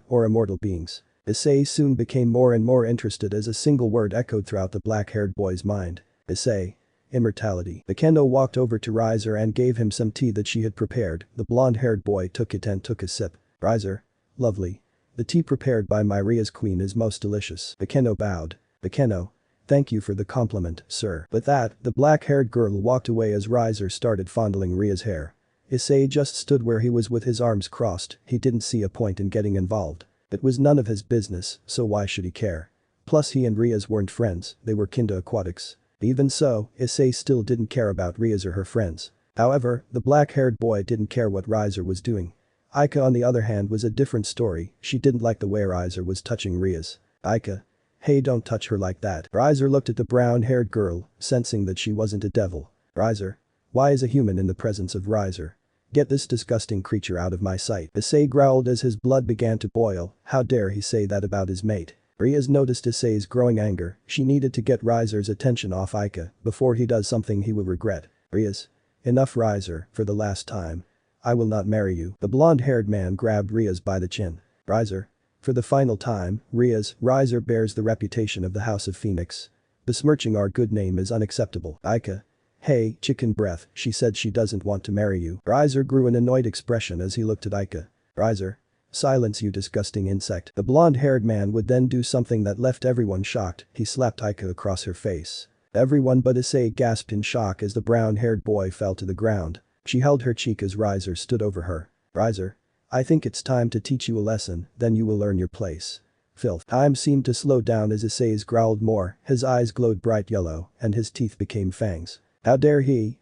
or immortal beings. Issei soon became more and more interested as a single word echoed throughout the black-haired boy's mind. Issei. Immortality. Akeno walked over to Riser and gave him some tea that she had prepared. The blonde-haired boy took it and took a sip. Riser. Lovely. The tea prepared by Riaz's queen is most delicious. Akeno bowed. Akeno. Thank you for the compliment, sir. With that, the black-haired girl walked away as Riser started fondling Riaz's hair. Issei just stood where he was with his arms crossed. He didn't see a point in getting involved. It was none of his business, so why should he care? Plus he and Riaz weren't friends, they were kin to aquatics. Even so, Issei still didn't care about Riaz or her friends. However, the black-haired boy didn't care what Riser was doing. Aika on the other hand was a different story. She didn't like the way Riser was touching Riaz. Aika. Hey, don't touch her like that. Riser looked at the brown-haired girl, sensing that she wasn't a devil. Riser. Why is a human in the presence of Riser? Get this disgusting creature out of my sight. Issei growled as his blood began to boil. How dare he say that about his mate? Riaz noticed Issei's growing anger. She needed to get Riser's attention off Aika before he does something he will regret. Riaz. Enough, Riser, for the last time. I will not marry you. The blonde-haired man grabbed Riaz by the chin. Riser. For the final time, Riaz. Riser bears the reputation of the House of Phoenix. Besmirching our good name is unacceptable. Aika. Hey, chicken breath, she said she doesn't want to marry you. Riser grew an annoyed expression as he looked at Aika. Riser. Silence, you disgusting insect. The blonde-haired man would then do something that left everyone shocked. He slapped Aika across her face. Everyone but Issei gasped in shock as the brown-haired boy fell to the ground. She held her cheek as Riser stood over her. Riser. I think it's time to teach you a lesson, then you will learn your place. Filth. Time seemed to slow down as Issei's growled more, his eyes glowed bright yellow, and his teeth became fangs. How dare he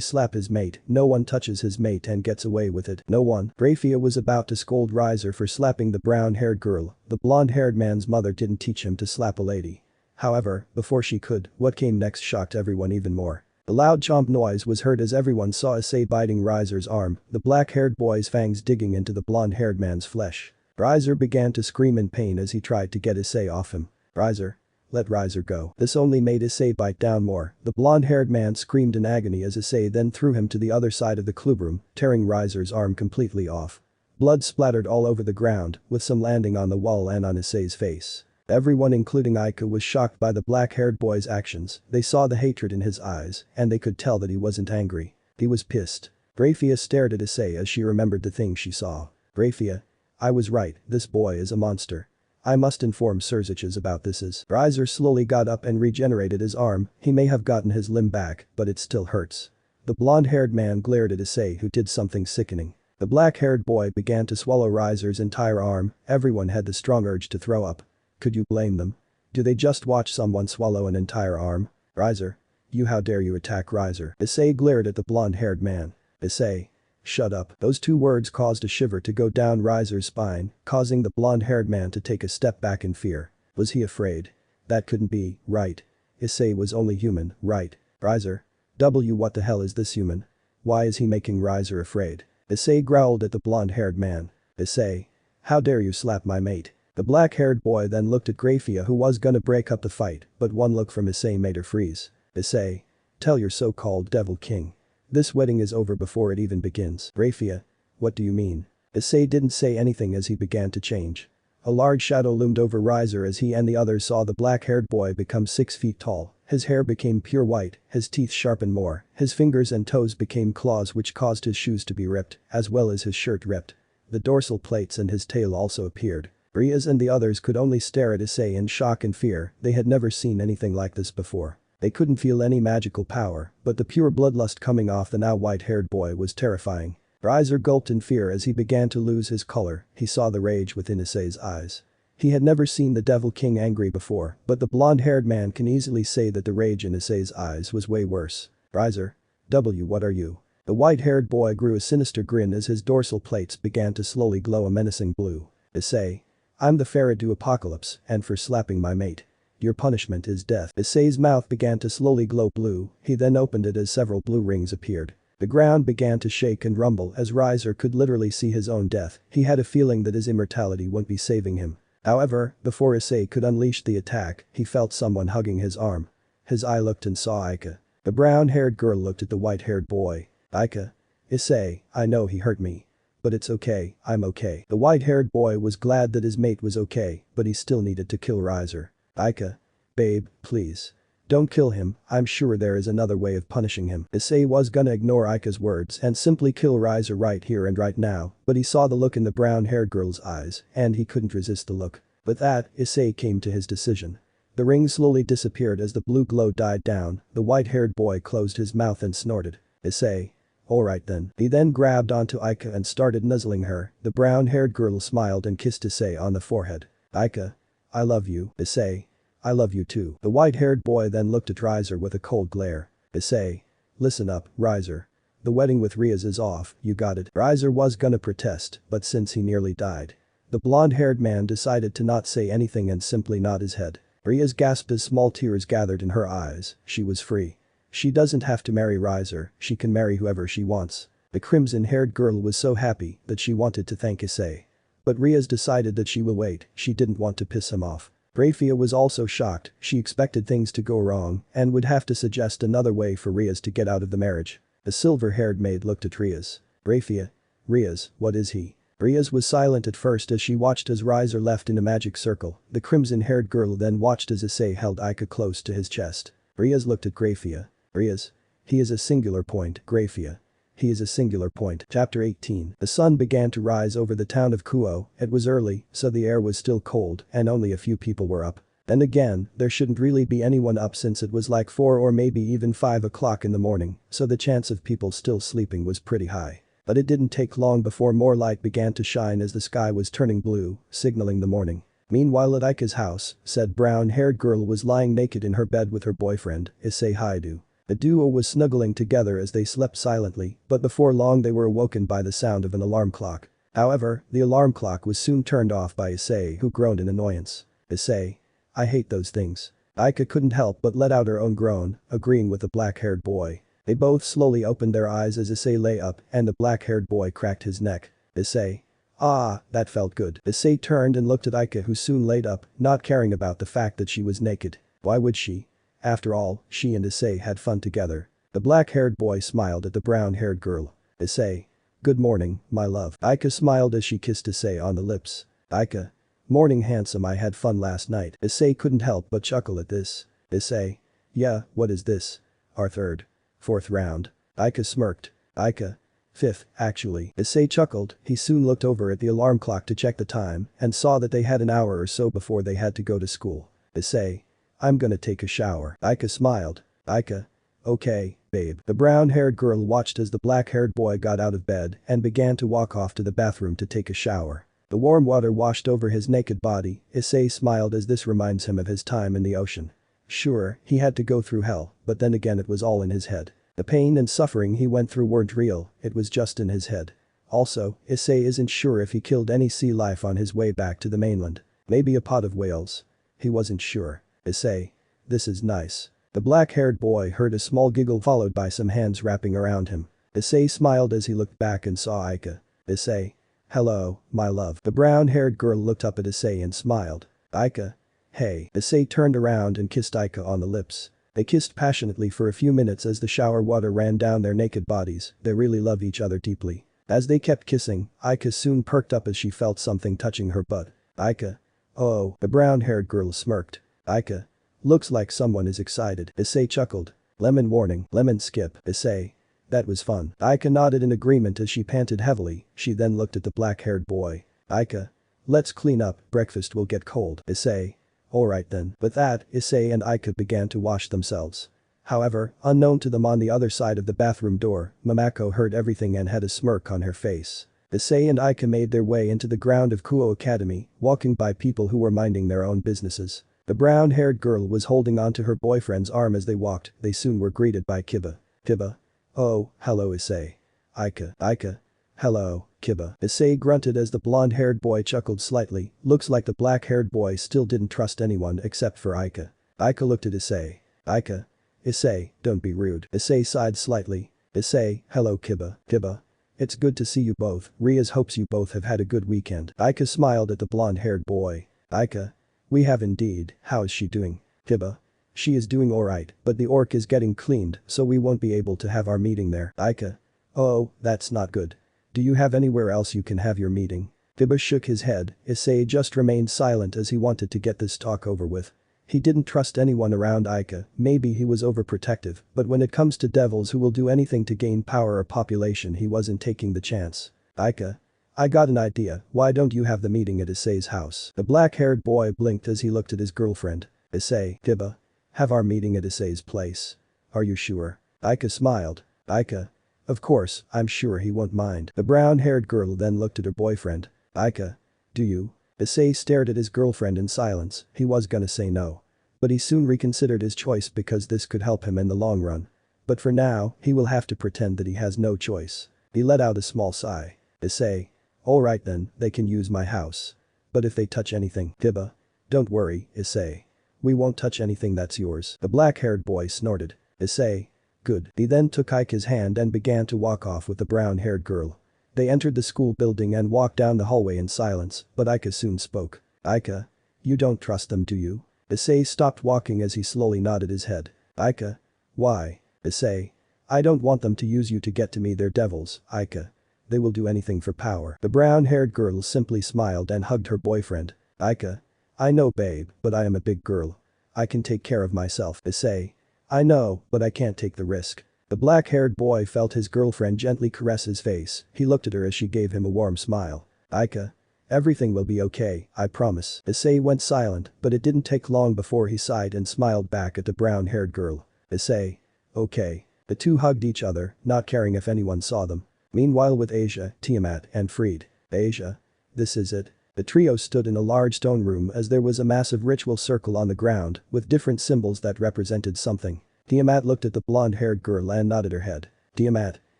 slap his mate? No one touches his mate and gets away with it. No one. Grafia was about to scold Riser for slapping the brown-haired girl. The blonde-haired man's mother didn't teach him to slap a lady. However, before she could, what came next shocked everyone even more. The loud chomp noise was heard as everyone saw Issei biting Riser's arm, the black-haired boy's fangs digging into the blonde-haired man's flesh. Riser began to scream in pain as he tried to get Issei off him. Riser. Let Riser go. This only made Issei bite down more. The blonde-haired man screamed in agony as Issei then threw him to the other side of the clubroom, tearing Riser's arm completely off. Blood splattered all over the ground, with some landing on the wall and on Issei's face. Everyone including Aika was shocked by the black-haired boy's actions. They saw the hatred in his eyes, and they could tell that he wasn't angry. He was pissed. Graphia stared at Issei as she remembered the things she saw. Graphia. I was right, this boy is a monster. I must inform Surziches about this. As Riser slowly got up and regenerated his arm, he may have gotten his limb back, but it still hurts. The blonde-haired man glared at Issei, who did something sickening. The black-haired boy began to swallow Riser's entire arm. Everyone had the strong urge to throw up. Could you blame them? Do they just watch someone swallow an entire arm? Riser. You, how dare you attack Riser? Issei glared at the blonde-haired man. Issei. Shut up. Those two words caused a shiver to go down Riser's spine, causing the blonde-haired man to take a step back in fear. Was he afraid? That couldn't be, right? Issei was only human, right? Riser. What the hell is this human? Why is he making Riser afraid? Issei growled at the blonde-haired man. Issei. How dare you slap my mate? The black-haired boy then looked at Graphia, who was gonna break up the fight, but one look from Issei made her freeze. Issei. Tell your so-called devil king. This wedding is over before it even begins. Graphia. What do you mean? Issei didn't say anything as he began to change. A large shadow loomed over Riser as he and the others saw the black-haired boy become 6 feet tall. His hair became pure white, his teeth sharpened more, his fingers and toes became claws which caused his shoes to be ripped, as well as his shirt ripped. The dorsal plates and his tail also appeared. Riaz and the others could only stare at Issei in shock and fear. They had never seen anything like this before. They couldn't feel any magical power, but the pure bloodlust coming off the now white-haired boy was terrifying. Riser gulped in fear as he began to lose his color. He saw the rage within Issei's eyes. He had never seen the Devil King angry before, but the blonde-haired man can easily say that the rage in Issei's eyes was way worse. Riser. What are you? The white-haired boy grew a sinister grin as his dorsal plates began to slowly glow a menacing blue. Issei. I'm the Ferredu Apocalypse, and for slapping my mate. Your punishment is death. Issei's mouth began to slowly glow blue. He then opened it as several blue rings appeared. The ground began to shake and rumble as Riser could literally see his own death. He had a feeling that his immortality wouldn't be saving him. However, before Issei could unleash the attack, he felt someone hugging his arm. His eye looked and saw Aika. The brown-haired girl looked at the white-haired boy. Aika. Issei, I know he hurt me. But it's okay, I'm okay. The white-haired boy was glad that his mate was okay, but he still needed to kill Riser. Aika. Babe, please. Don't kill him, I'm sure there is another way of punishing him. Issei was gonna ignore Aika's words and simply kill Riser right here and right now, but he saw the look in the brown-haired girl's eyes, and he couldn't resist the look. With that, Issei came to his decision. The ring slowly disappeared as the blue glow died down. The white-haired boy closed his mouth and snorted. Issei. Alright then. He then grabbed onto Aika and started nuzzling her. The brown-haired girl smiled and kissed Issei on the forehead. Aika. I love you, Issei. I love you too. The white-haired boy then looked at Riser with a cold glare. Issei. Listen up, Riser. The wedding with Riaz is off, you got it. Riser was gonna protest, but since he nearly died. The blonde-haired man decided to not say anything and simply nod his head. Riaz gasped as small tears gathered in her eyes. She was free. She doesn't have to marry Riser, she can marry whoever she wants. The crimson-haired girl was so happy that she wanted to thank Issei. But Riaz decided that she will wait, she didn't want to piss him off. Graphia was also shocked. She expected things to go wrong and would have to suggest another way for Riaz to get out of the marriage. The silver-haired maid looked at Riaz. Graphia. Riaz, what is he? Riaz was silent at first as she watched as Riser left in a magic circle. The crimson-haired girl then watched as Issei held Aika close to his chest. Riaz looked at Graphia. Riaz. He is a singular point, Graphia. He is a singular point. Chapter 18. The sun began to rise over the town of Kuo. It was early, so the air was still cold and only a few people were up. Then again, there shouldn't really be anyone up since it was like 4 or maybe even 5 o'clock in the morning, so the chance of people still sleeping was pretty high. But it didn't take long before more light began to shine as the sky was turning blue, signaling the morning. Meanwhile at Aika's house, said brown-haired girl was lying naked in her bed with her boyfriend, Issei Hyoudou. The duo was snuggling together as they slept silently, but before long they were awoken by the sound of an alarm clock. However, the alarm clock was soon turned off by Issei, who groaned in annoyance. Issei. I hate those things. Aika couldn't help but let out her own groan, agreeing with the black-haired boy. They both slowly opened their eyes as Issei lay up and the black-haired boy cracked his neck. Issei. Ah, that felt good. Issei turned and looked at Aika, who soon laid up, not caring about the fact that she was naked. Why would she? After all, she and Issei had fun together. The black-haired boy smiled at the brown-haired girl. Issei. Good morning, my love. Aika smiled as she kissed Issei on the lips. Aika. Morning handsome, I had fun last night. Issei couldn't help but chuckle at this. Issei. Yeah, what is this? Our third. Fourth round. Aika smirked. Aika. Fifth, actually. Issei chuckled. He soon looked over at the alarm clock to check the time and saw that they had an hour or so before they had to go to school. Issei. I'm gonna take a shower. Aika smiled. Aika. Okay, babe. The brown-haired girl watched as the black-haired boy got out of bed and began to walk off to the bathroom to take a shower. The warm water washed over his naked body. Issei smiled as this reminds him of his time in the ocean. Sure, he had to go through hell, but then again it was all in his head. The pain and suffering he went through weren't real, it was just in his head. Also, Issei isn't sure if he killed any sea life on his way back to the mainland. Maybe a pot of whales. He wasn't sure. Issei. This is nice. The black-haired boy heard a small giggle followed by some hands wrapping around him. Issei smiled as he looked back and saw Aika. Issei. Hello, my love. The brown-haired girl looked up at Issei and smiled. Aika. Hey. Issei turned around and kissed Aika on the lips. They kissed passionately for a few minutes as the shower water ran down their naked bodies. They really loved each other deeply. As they kept kissing, Aika soon perked up as she felt something touching her butt. Aika. Oh. The brown-haired girl smirked. Aika. Looks like someone is excited. Issei chuckled. Lemon warning. Lemon skip. Issei. That was fun. Aika nodded in agreement as she panted heavily. She then looked at the black-haired boy. Aika. Let's clean up, breakfast will get cold. Issei. Alright then. With that, Issei and Aika began to wash themselves. However, unknown to them on the other side of the bathroom door, Mamako heard everything and had a smirk on her face. Issei and Aika made their way into the ground of Kuo Academy, walking by people who were minding their own businesses. The brown-haired girl was holding onto her boyfriend's arm as they walked. They soon were greeted by Kiba. Kiba. Oh, hello Issei. Aika. Aika. Hello, Kiba. Issei grunted as the blonde-haired boy chuckled slightly. Looks like the black-haired boy still didn't trust anyone except for Aika. Aika looked at Issei. Aika. Issei, don't be rude. Issei sighed slightly. Issei, hello Kiba. Kiba. It's good to see you both. Riaz hopes you both have had a good weekend. Aika smiled at the blonde-haired boy. Aika. We have indeed. How is she doing? Kiba. She is doing alright, but the orc is getting cleaned, so we won't be able to have our meeting there. Aika. Oh, that's not good. Do you have anywhere else you can have your meeting? Kiba shook his head. Issei just remained silent as he wanted to get this talk over with. He didn't trust anyone around Aika, maybe he was overprotective, but when it comes to devils who will do anything to gain power or population he wasn't taking the chance. Aika. I got an idea, why don't you have the meeting at Issei's house? The black-haired boy blinked as he looked at his girlfriend. Issei. Kiba. Have our meeting at Issei's place. Are you sure? Aika smiled. Aika. Of course, I'm sure he won't mind. The brown-haired girl then looked at her boyfriend. Aika. Do you? Issei stared at his girlfriend in silence. He was gonna say no. But he soon reconsidered his choice because this could help him in the long run. But for now, he will have to pretend that he has no choice. He let out a small sigh. Issei. Alright then, they can use my house. But if they touch anything, Kiba. Don't worry, Issei. We won't touch anything that's yours. The black-haired boy snorted. Issei. Good. He then took Aika's hand and began to walk off with the brown-haired girl. They entered the school building and walked down the hallway in silence, but Aika soon spoke. Aika. You don't trust them, do you? Issei stopped walking as he slowly nodded his head. Aika. Why? Issei. I don't want them to use you to get to me, they're devils, Aika. They will do anything for power. The brown-haired girl simply smiled and hugged her boyfriend. Aika. I know babe, but I am a big girl. I can take care of myself. Issei. I know, but I can't take the risk. The black-haired boy felt his girlfriend gently caress his face. He looked at her as she gave him a warm smile. Aika. Everything will be okay, I promise. Issei went silent, but it didn't take long before he sighed and smiled back at the brown-haired girl. Issei. Okay. The two hugged each other, not caring if anyone saw them. Meanwhile with Asia, Tiamat, and Fried. Asia. This is it. The trio stood in a large stone room as there was a massive ritual circle on the ground with different symbols that represented something. Tiamat looked at the blonde-haired girl and nodded her head. Tiamat.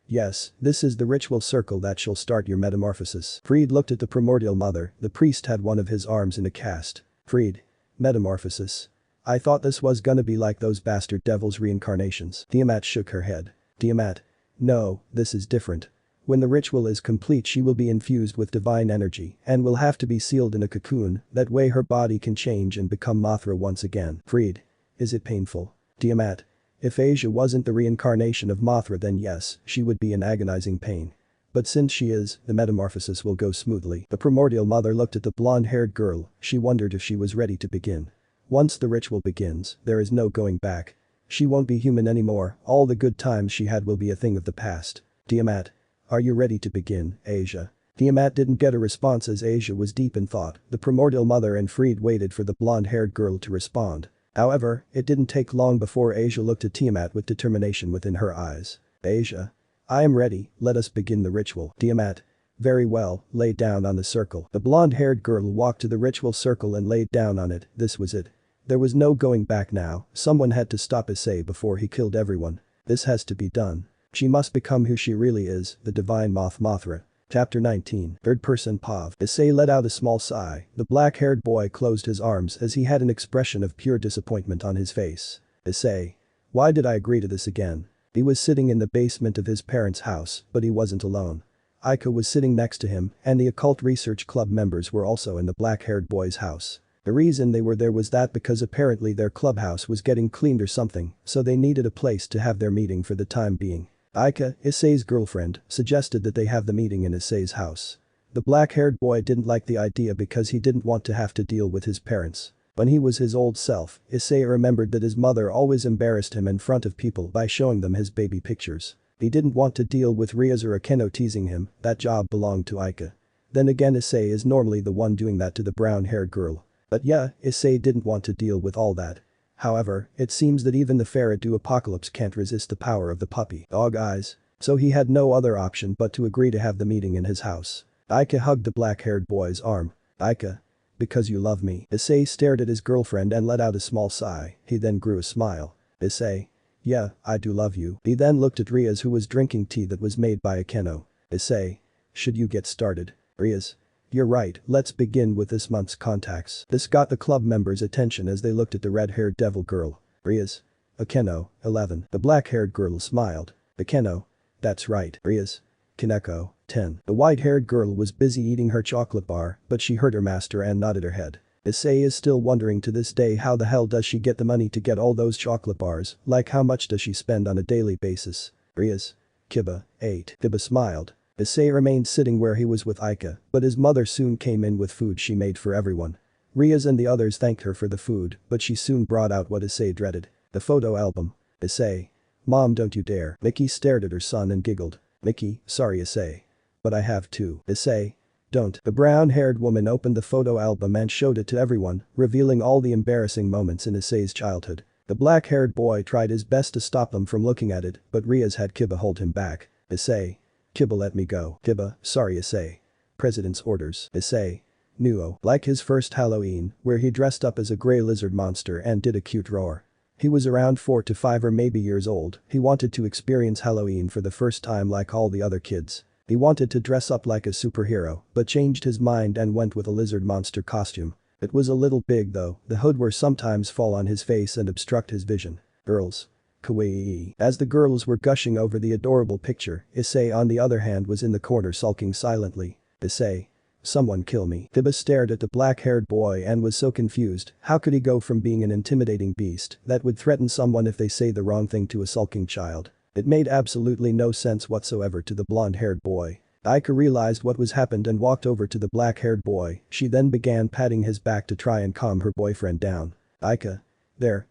Yes, this is the ritual circle that shall start your metamorphosis. Fried looked at the primordial mother. The priest had one of his arms in a cast. Fried. Metamorphosis. I thought this was gonna be like those bastard devils' reincarnations. Tiamat shook her head. Tiamat. No, this is different. When the ritual is complete she will be infused with divine energy and will have to be sealed in a cocoon, that way her body can change and become Mothra once again. Freed. Is it painful? Tiamat. If Asia wasn't the reincarnation of Mothra then yes, she would be in agonizing pain. But since she is, the metamorphosis will go smoothly. The primordial mother looked at the blonde-haired girl, she wondered if she was ready to begin. Once the ritual begins, there is no going back. She won't be human anymore, all the good times she had will be a thing of the past. Tiamat. Are you ready to begin, Asia? Tiamat didn't get a response as Asia was deep in thought. The primordial mother and Freed waited for the blonde-haired girl to respond. However, it didn't take long before Asia looked at Tiamat with determination within her eyes. Asia. I am ready, let us begin the ritual. Tiamat. Very well, lay down on the circle. The blonde-haired girl walked to the ritual circle and laid down on it, this was it. There was no going back now, someone had to stop Issei before he killed everyone. This has to be done. She must become who she really is, the divine Mothra. Chapter 19. Third-person POV. Issei let out a small sigh, the black-haired boy closed his arms as he had an expression of pure disappointment on his face. Issei. Why did I agree to this again? He was sitting in the basement of his parents' house, but he wasn't alone. Aika was sitting next to him, and the occult research club members were also in the black-haired boy's house. The reason they were there was that because apparently their clubhouse was getting cleaned or something, so they needed a place to have their meeting for the time being. Aika, Issei's girlfriend, suggested that they have the meeting in Issei's house. The black-haired boy didn't like the idea because he didn't want to have to deal with his parents. When he was his old self, Issei remembered that his mother always embarrassed him in front of people by showing them his baby pictures. He didn't want to deal with Riaz or Akeno teasing him, that job belonged to Aika. Then again Issei is normally the one doing that to the brown-haired girl. But yeah, Issei didn't want to deal with all that. However, it seems that even the Ferret-do Apocalypse can't resist the power of the puppy dog eyes. So he had no other option but to agree to have the meeting in his house. Aika hugged the black-haired boy's arm. Aika. Because you love me. Issei stared at his girlfriend and let out a small sigh, he then grew a smile. Issei. Yeah, I do love you. He then looked at Riaz who was drinking tea that was made by Akeno. Issei. Should you get started? Riaz. You're right, let's begin with this month's contacts. This got the club members' attention as they looked at the red-haired devil girl. Riaz. Akeno, 11. The black-haired girl smiled. Akeno. That's right. Riaz. Kaneko, 10. The white-haired girl was busy eating her chocolate bar, but she heard her master and nodded her head. Issei is still wondering to this day how the hell does she get the money to get all those chocolate bars, like how much does she spend on a daily basis? Riaz. Kiba, 8. Kiba smiled. Issei remained sitting where he was with Aika, but his mother soon came in with food she made for everyone. Riaz and the others thanked her for the food, but she soon brought out what Issei dreaded. The photo album. Issei. Mom, don't you dare. Mickey stared at her son and giggled. Mickey, sorry Issei. But I have to. Issei. Don't. The brown-haired woman opened the photo album and showed it to everyone, revealing all the embarrassing moments in Issei's childhood. The black-haired boy tried his best to stop them from looking at it, but Riaz had Kiba hold him back. Issei. Kiba, let me go. Kiba, sorry Issei. President's orders. Issei. Nuo. Like his first Halloween, where he dressed up as a grey lizard monster and did a cute roar. He was around 4 to 5 or maybe years old, he wanted to experience Halloween for the first time like all the other kids. He wanted to dress up like a superhero, but changed his mind and went with a lizard monster costume. It was a little big though, the hood would sometimes fall on his face and obstruct his vision. Girls. Kawaii. As the girls were gushing over the adorable picture, Issei on the other hand was in the corner sulking silently. Issei. Someone kill me. Kiba stared at the black-haired boy and was so confused, how could he go from being an intimidating beast that would threaten someone if they say the wrong thing to a sulking child? It made absolutely no sense whatsoever to the blonde-haired boy. Aika realized what was happened and walked over to the black-haired boy, she then began patting his back to try and calm her boyfriend down. Aika. There.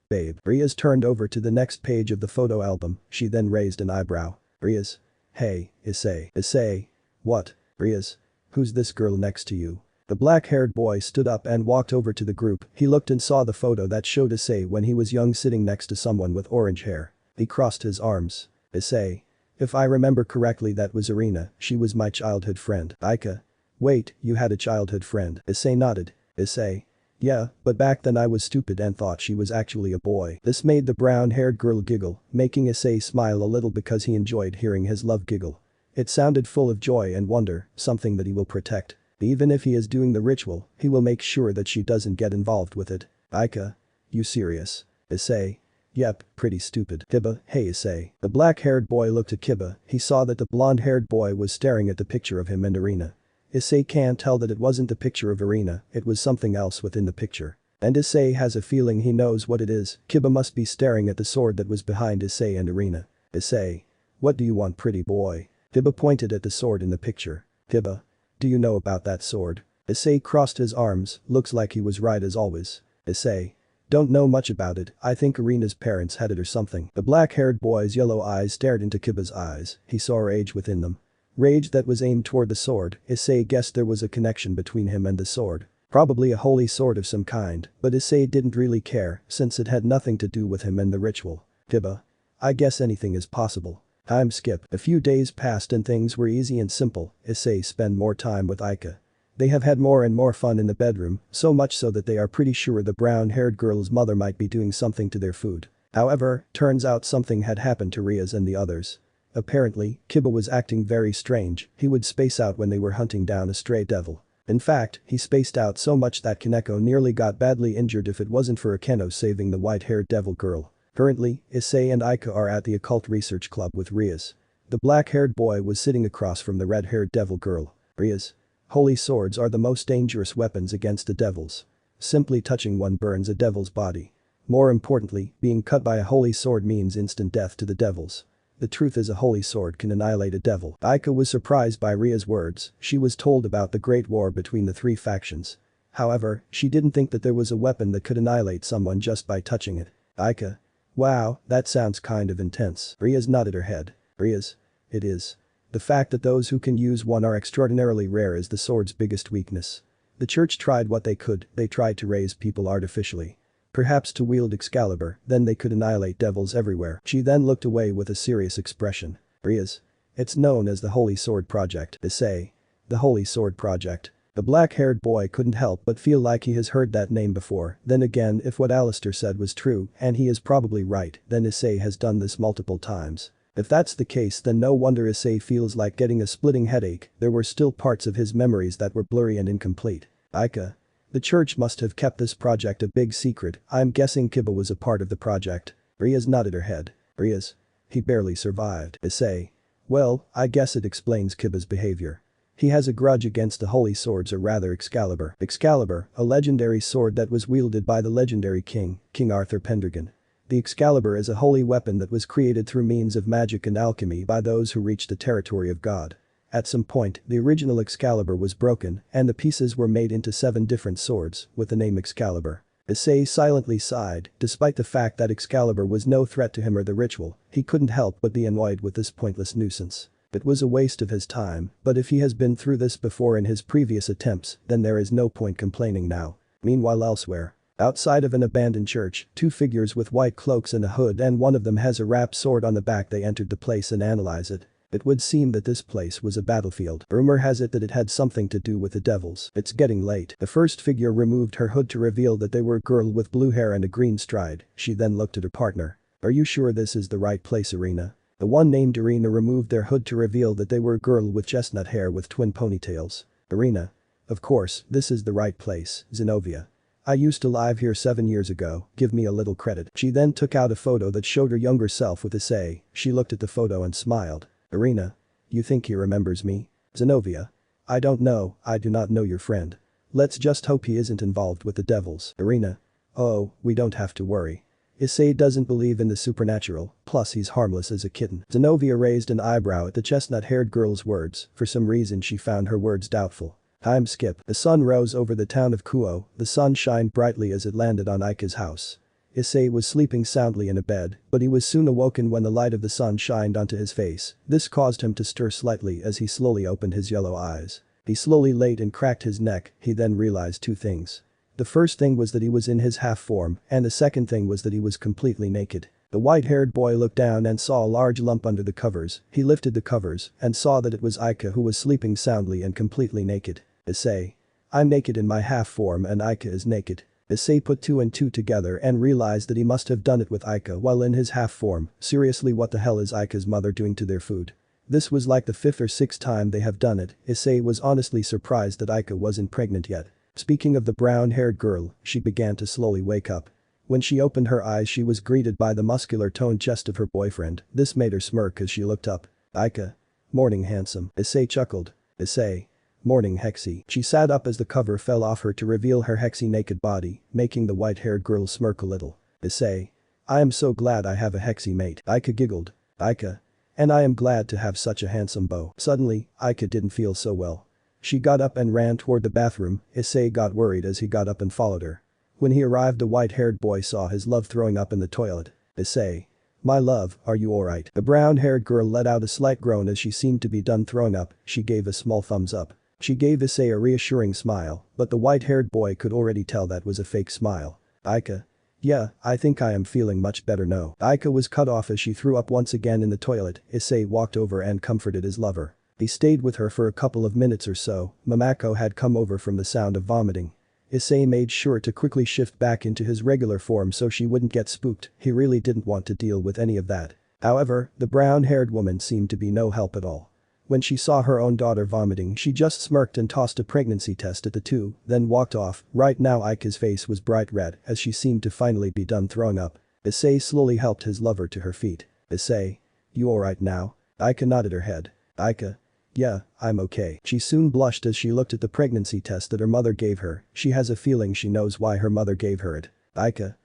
Babe. Riaz turned over to the next page of the photo album, she then raised an eyebrow. Riaz. Hey, Issei. Issei. What? Riaz. Who's this girl next to you? The black-haired boy stood up and walked over to the group, he looked and saw the photo that showed Issei when he was young sitting next to someone with orange hair. He crossed his arms. Issei. If I remember correctly that was Irina, she was my childhood friend. Aika. Wait, you had a childhood friend? Issei nodded. Issei. Yeah, but back then I was stupid and thought she was actually a boy. This made the brown-haired girl giggle, making Issei smile a little because he enjoyed hearing his love giggle. It sounded full of joy and wonder, something that he will protect. Even if he is doing the ritual, he will make sure that she doesn't get involved with it. Aika. You serious? Issei. Yep, pretty stupid. Kiba, hey Issei. The black-haired boy looked at Kiba, he saw that the blonde-haired boy was staring at the picture of him and Irina. Issei can't tell that it wasn't the picture of Irina, it was something else within the picture. And Issei has a feeling he knows what it is, Kiba must be staring at the sword that was behind Issei and Irina. Issei. What do you want, pretty boy? Kiba pointed at the sword in the picture. Kiba. Do you know about that sword? Issei crossed his arms, looks like he was right as always. Issei. Don't know much about it, I think Irina's parents had it or something. The black-haired boy's yellow eyes stared into Kiba's eyes, he saw rage within them. Rage that was aimed toward the sword, Issei guessed there was a connection between him and the sword. Probably a holy sword of some kind, but Issei didn't really care since it had nothing to do with him and the ritual. Kiba. I guess anything is possible. Time skip. A few days passed and things were easy and simple, Issei spent more time with Aika. They have had more and more fun in the bedroom, so much so that they are pretty sure the brown-haired girl's mother might be doing something to their food. However, turns out something had happened to Riaz and the others. Apparently, Kiba was acting very strange, he would space out when they were hunting down a stray devil. In fact, he spaced out so much that Kaneko nearly got badly injured if it wasn't for Akeno saving the white-haired devil girl. Currently, Issei and Aika are at the occult research club with Riaz. The black-haired boy was sitting across from the red-haired devil girl. Riaz. Holy swords are the most dangerous weapons against the devils. Simply touching one burns a devil's body. More importantly, being cut by a holy sword means instant death to the devils. The truth is a holy sword can annihilate a devil. Aika was surprised by Ria's words, she was told about the great war between the three factions. However, she didn't think that there was a weapon that could annihilate someone just by touching it. Aika. Wow, that sounds kind of intense. Riaz nodded her head. Riaz. It is. The fact that those who can use one are extraordinarily rare is the sword's biggest weakness. The church tried what they could, they tried to raise people artificially. Perhaps to wield Excalibur, then they could annihilate devils everywhere. She then looked away with a serious expression. Riaz. It's known as the Holy Sword Project. Issei. The Holy Sword Project. The black-haired boy couldn't help but feel like he has heard that name before, then again if what Alistair said was true, and he is probably right, then Issei has done this multiple times. If that's the case then no wonder Issei feels like getting a splitting headache, there were still parts of his memories that were blurry and incomplete. Aika. The church must have kept this project a big secret, I'm guessing Kiba was a part of the project. Riaz nodded her head. Riaz. He barely survived. Issei. Well, I guess it explains Kiba's behavior. He has a grudge against the holy swords or rather Excalibur. Excalibur, a legendary sword that was wielded by the legendary king, King Arthur Pendragon. The Excalibur is a holy weapon that was created through means of magic and alchemy by those who reached the territory of God. At some point, the original Excalibur was broken, and the pieces were made into 7 different swords, with the name Excalibur. Issei silently sighed, despite the fact that Excalibur was no threat to him or the ritual, he couldn't help but be annoyed with this pointless nuisance. It was a waste of his time, but if he has been through this before in his previous attempts, then there is no point complaining now. Meanwhile elsewhere. Outside of an abandoned church, 2 figures with white cloaks and a hood and one of them has a wrapped sword on the back. They entered the place and analyze it. It would seem that this place was a battlefield. Rumor has it that it had something to do with the devils. It's getting late. The first figure removed her hood to reveal that they were a girl with blue hair and a green stride. She then looked at her partner. Are you sure this is the right place, Irina? The one named Irina removed their hood to reveal that they were a girl with chestnut hair with twin ponytails. Irina. Of course, this is the right place, Zenobia. I used to live here 7 years ago, give me a little credit. She then took out a photo that showed her younger self with Issei. She looked at the photo and smiled. Irina. You think he remembers me? Zenobia. I don't know, I do not know your friend. Let's just hope he isn't involved with the devils. Irina. Oh, we don't have to worry. Issei doesn't believe in the supernatural, plus he's harmless as a kitten. Zenobia raised an eyebrow at the chestnut-haired girl's words, for some reason she found her words doubtful. Time skip. The sun rose over the town of Kuo, the sun shined brightly as it landed on Aika's house. Issei was sleeping soundly in a bed, but he was soon awoken when the light of the sun shined onto his face. This caused him to stir slightly as he slowly opened his yellow eyes. He slowly laid and cracked his neck, he then realized 2 things. The first thing was that he was in his half form, and the second thing was that he was completely naked. The white-haired boy looked down and saw a large lump under the covers. He lifted the covers and saw that it was Aika who was sleeping soundly and completely naked. Issei. I'm naked in my half form and Aika is naked. Issei put 2 and 2 together and realized that he must have done it with Aika while in his half form. Seriously, what the hell is Aika's mother doing to their food? This was like the 5th or 6th time they have done it. Issei was honestly surprised that Aika wasn't pregnant yet. Speaking of the brown-haired girl, she began to slowly wake up. When she opened her eyes she was greeted by the muscular toned chest of her boyfriend. This made her smirk as she looked up. Aika. Morning handsome. Issei chuckled. Issei. Morning Hexy. She sat up as the cover fell off her to reveal her Hexy naked body, making the white-haired girl smirk a little. Issei. I am so glad I have a Hexy mate. Aika giggled. Aika. And I am glad to have such a handsome beau. Suddenly, Aika didn't feel so well. She got up and ran toward the bathroom. Issei got worried as he got up and followed her. When he arrived the white-haired boy saw his love throwing up in the toilet. Issei. My love, are you alright? The brown-haired girl let out a slight groan as she seemed to be done throwing up. She gave a small thumbs up. She gave Issei a reassuring smile, but the white-haired boy could already tell that was a fake smile. Aika. Yeah, I think I am feeling much better now. Aika was cut off as she threw up once again in the toilet. Issei walked over and comforted his lover. He stayed with her for a couple of minutes or so. Mamako had come over from the sound of vomiting. Issei made sure to quickly shift back into his regular form so she wouldn't get spooked. He really didn't want to deal with any of that. However, the brown-haired woman seemed to be no help at all. When she saw her own daughter vomiting she just smirked and tossed a pregnancy test at the two, then walked off. Right now Aika's face was bright red as she seemed to finally be done throwing up. Issei slowly helped his lover to her feet. Issei. You alright now? Aika nodded her head. Aika. Yeah, I'm okay. She soon blushed as she looked at the pregnancy test that her mother gave her. She has a feeling she knows why her mother gave her it. Aika.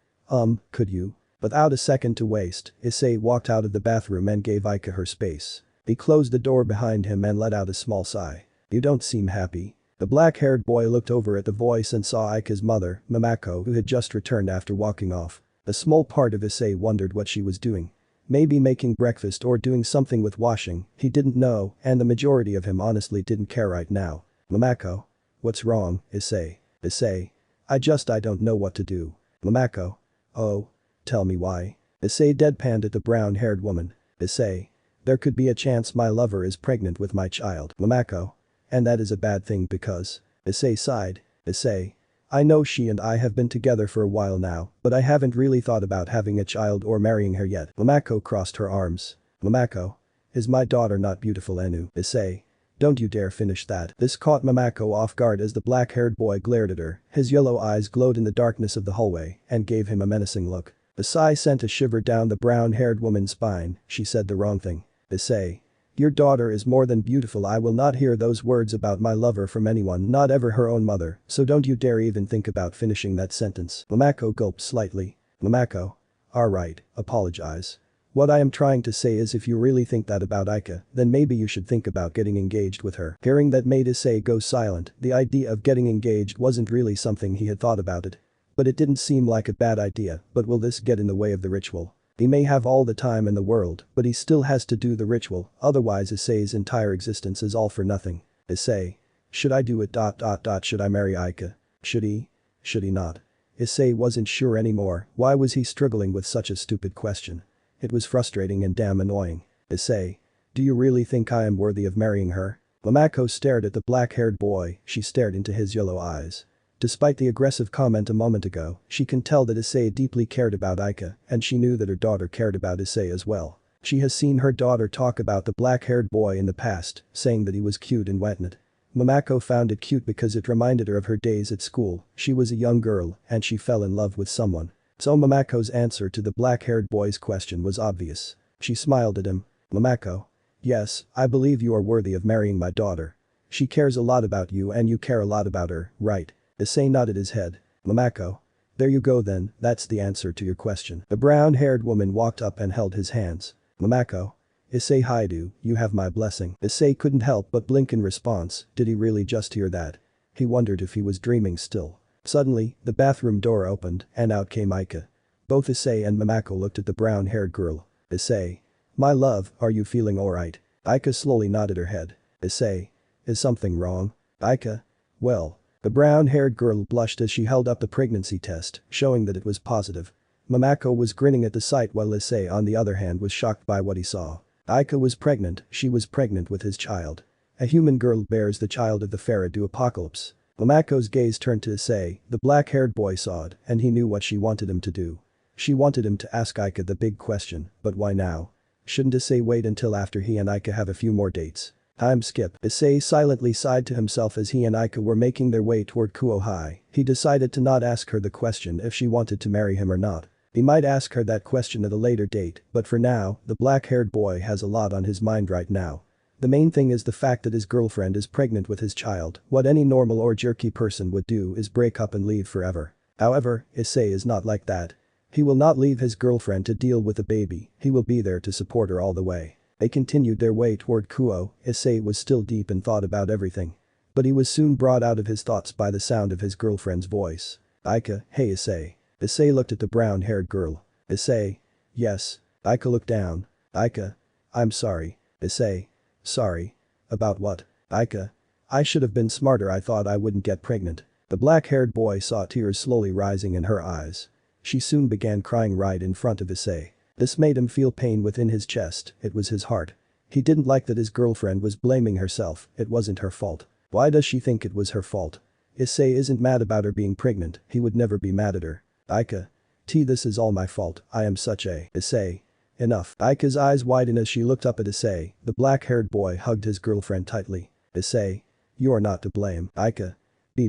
Could you? Without a second to waste, Issei walked out of the bathroom and gave Aika her space. He closed the door behind him and let out a small sigh. You don't seem happy. The black-haired boy looked over at the voice and saw Aika's mother, Mamako, who had just returned after walking off. A small part of Issei wondered what she was doing. Maybe making breakfast or doing something with washing, he didn't know, and the majority of him honestly didn't care right now. Mamako. What's wrong, Issei? Issei. I don't know what to do. Mamako. Oh. Tell me why. Issei deadpanned at the brown-haired woman. Issei. There could be a chance my lover is pregnant with my child. Mamako. And that is a bad thing because. Issei sighed. Issei. I know she and I have been together for a while now, but I haven't really thought about having a child or marrying her yet. Mamako crossed her arms. Mamako. Is my daughter not beautiful, Enu? Issei. Don't you dare finish that. This caught Mamako off guard as the black-haired boy glared at her. His yellow eyes glowed in the darkness of the hallway and gave him a menacing look. A sigh sent a shiver down the brown-haired woman's spine. She said the wrong thing. Issei. Your daughter is more than beautiful. I will not hear those words about my lover from anyone, not ever her own mother, so don't you dare even think about finishing that sentence. Mamako gulped slightly. Mamako. Alright, apologize. What I am trying to say is if you really think that about Aika, then maybe you should think about getting engaged with her. Hearing that made Issei go silent. The idea of getting engaged wasn't really something he had thought about it. But it didn't seem like a bad idea, but will this get in the way of the ritual? He may have all the time in the world, but he still has to do the ritual, otherwise Issei's entire existence is all for nothing. Issei. Should I do it? Should I marry Aika? Should he? Should he not? Issei wasn't sure anymore. Why was he struggling with such a stupid question? It was frustrating and damn annoying. Issei. Do you really think I am worthy of marrying her? Mamako stared at the black-haired boy. She stared into his yellow eyes. Despite the aggressive comment a moment ago, she can tell that Issei deeply cared about Aika, and she knew that her daughter cared about Issei as well. She has seen her daughter talk about the black-haired boy in the past, saying that he was cute and whatnot. Mamako found it cute because it reminded her of her days at school. She was a young girl, and she fell in love with someone. So Mamako's answer to the black-haired boy's question was obvious. She smiled at him. Mamako. Yes, I believe you are worthy of marrying my daughter. She cares a lot about you and you care a lot about her, right? Issei nodded his head. Mamako. There you go then, that's the answer to your question. The brown-haired woman walked up and held his hands. Mamako. Issei Hyoudou, you have my blessing. Issei couldn't help but blink in response. Did he really just hear that? He wondered if he was dreaming still. Suddenly, the bathroom door opened and out came Aika. Both Issei and Mamako looked at the brown-haired girl. Issei. My love, are you feeling alright? Aika slowly nodded her head. Issei. Is something wrong? Aika. Well. The brown-haired girl blushed as she held up the pregnancy test, showing that it was positive. Mamako was grinning at the sight while Issei on the other hand was shocked by what he saw. Aika was pregnant, she was pregnant with his child. A human girl bears the child of the Pharaoh apocalypse. Mamako's gaze turned to Issei, the black-haired boy saw it, and he knew what she wanted him to do. She wanted him to ask Aika the big question, but why now? Shouldn't Issei wait until after he and Aika have a few more dates? Time skip. Issei silently sighed to himself as he and Aika were making their way toward Kuo High. He decided to not ask her the question if she wanted to marry him or not. He might ask her that question at a later date, but for now, the black-haired boy has a lot on his mind right now. The main thing is the fact that his girlfriend is pregnant with his child. What any normal or jerky person would do is break up and leave forever. However, Issei is not like that. He will not leave his girlfriend to deal with the baby, he will be there to support her all the way. They continued their way toward Kuo. Issei was still deep in thought about everything. But he was soon brought out of his thoughts by the sound of his girlfriend's voice. Aika, hey Issei. Issei looked at the brown-haired girl. Issei. Yes. Aika looked down. Aika. I'm sorry. Issei. Sorry. About what? Aika. I should have been smarter, I thought I wouldn't get pregnant. The black-haired boy saw tears slowly rising in her eyes. She soon began crying right in front of Issei. This made him feel pain within his chest, it was his heart. He didn't like that his girlfriend was blaming herself, it wasn't her fault. Why does she think it was her fault? Issei isn't mad about her being pregnant, he would never be mad at her. Aika. This is all my fault, I am such a… Issei. Enough. Aika's eyes widened as she looked up at Issei. The black-haired boy hugged his girlfriend tightly. Issei. You are not to blame. Aika.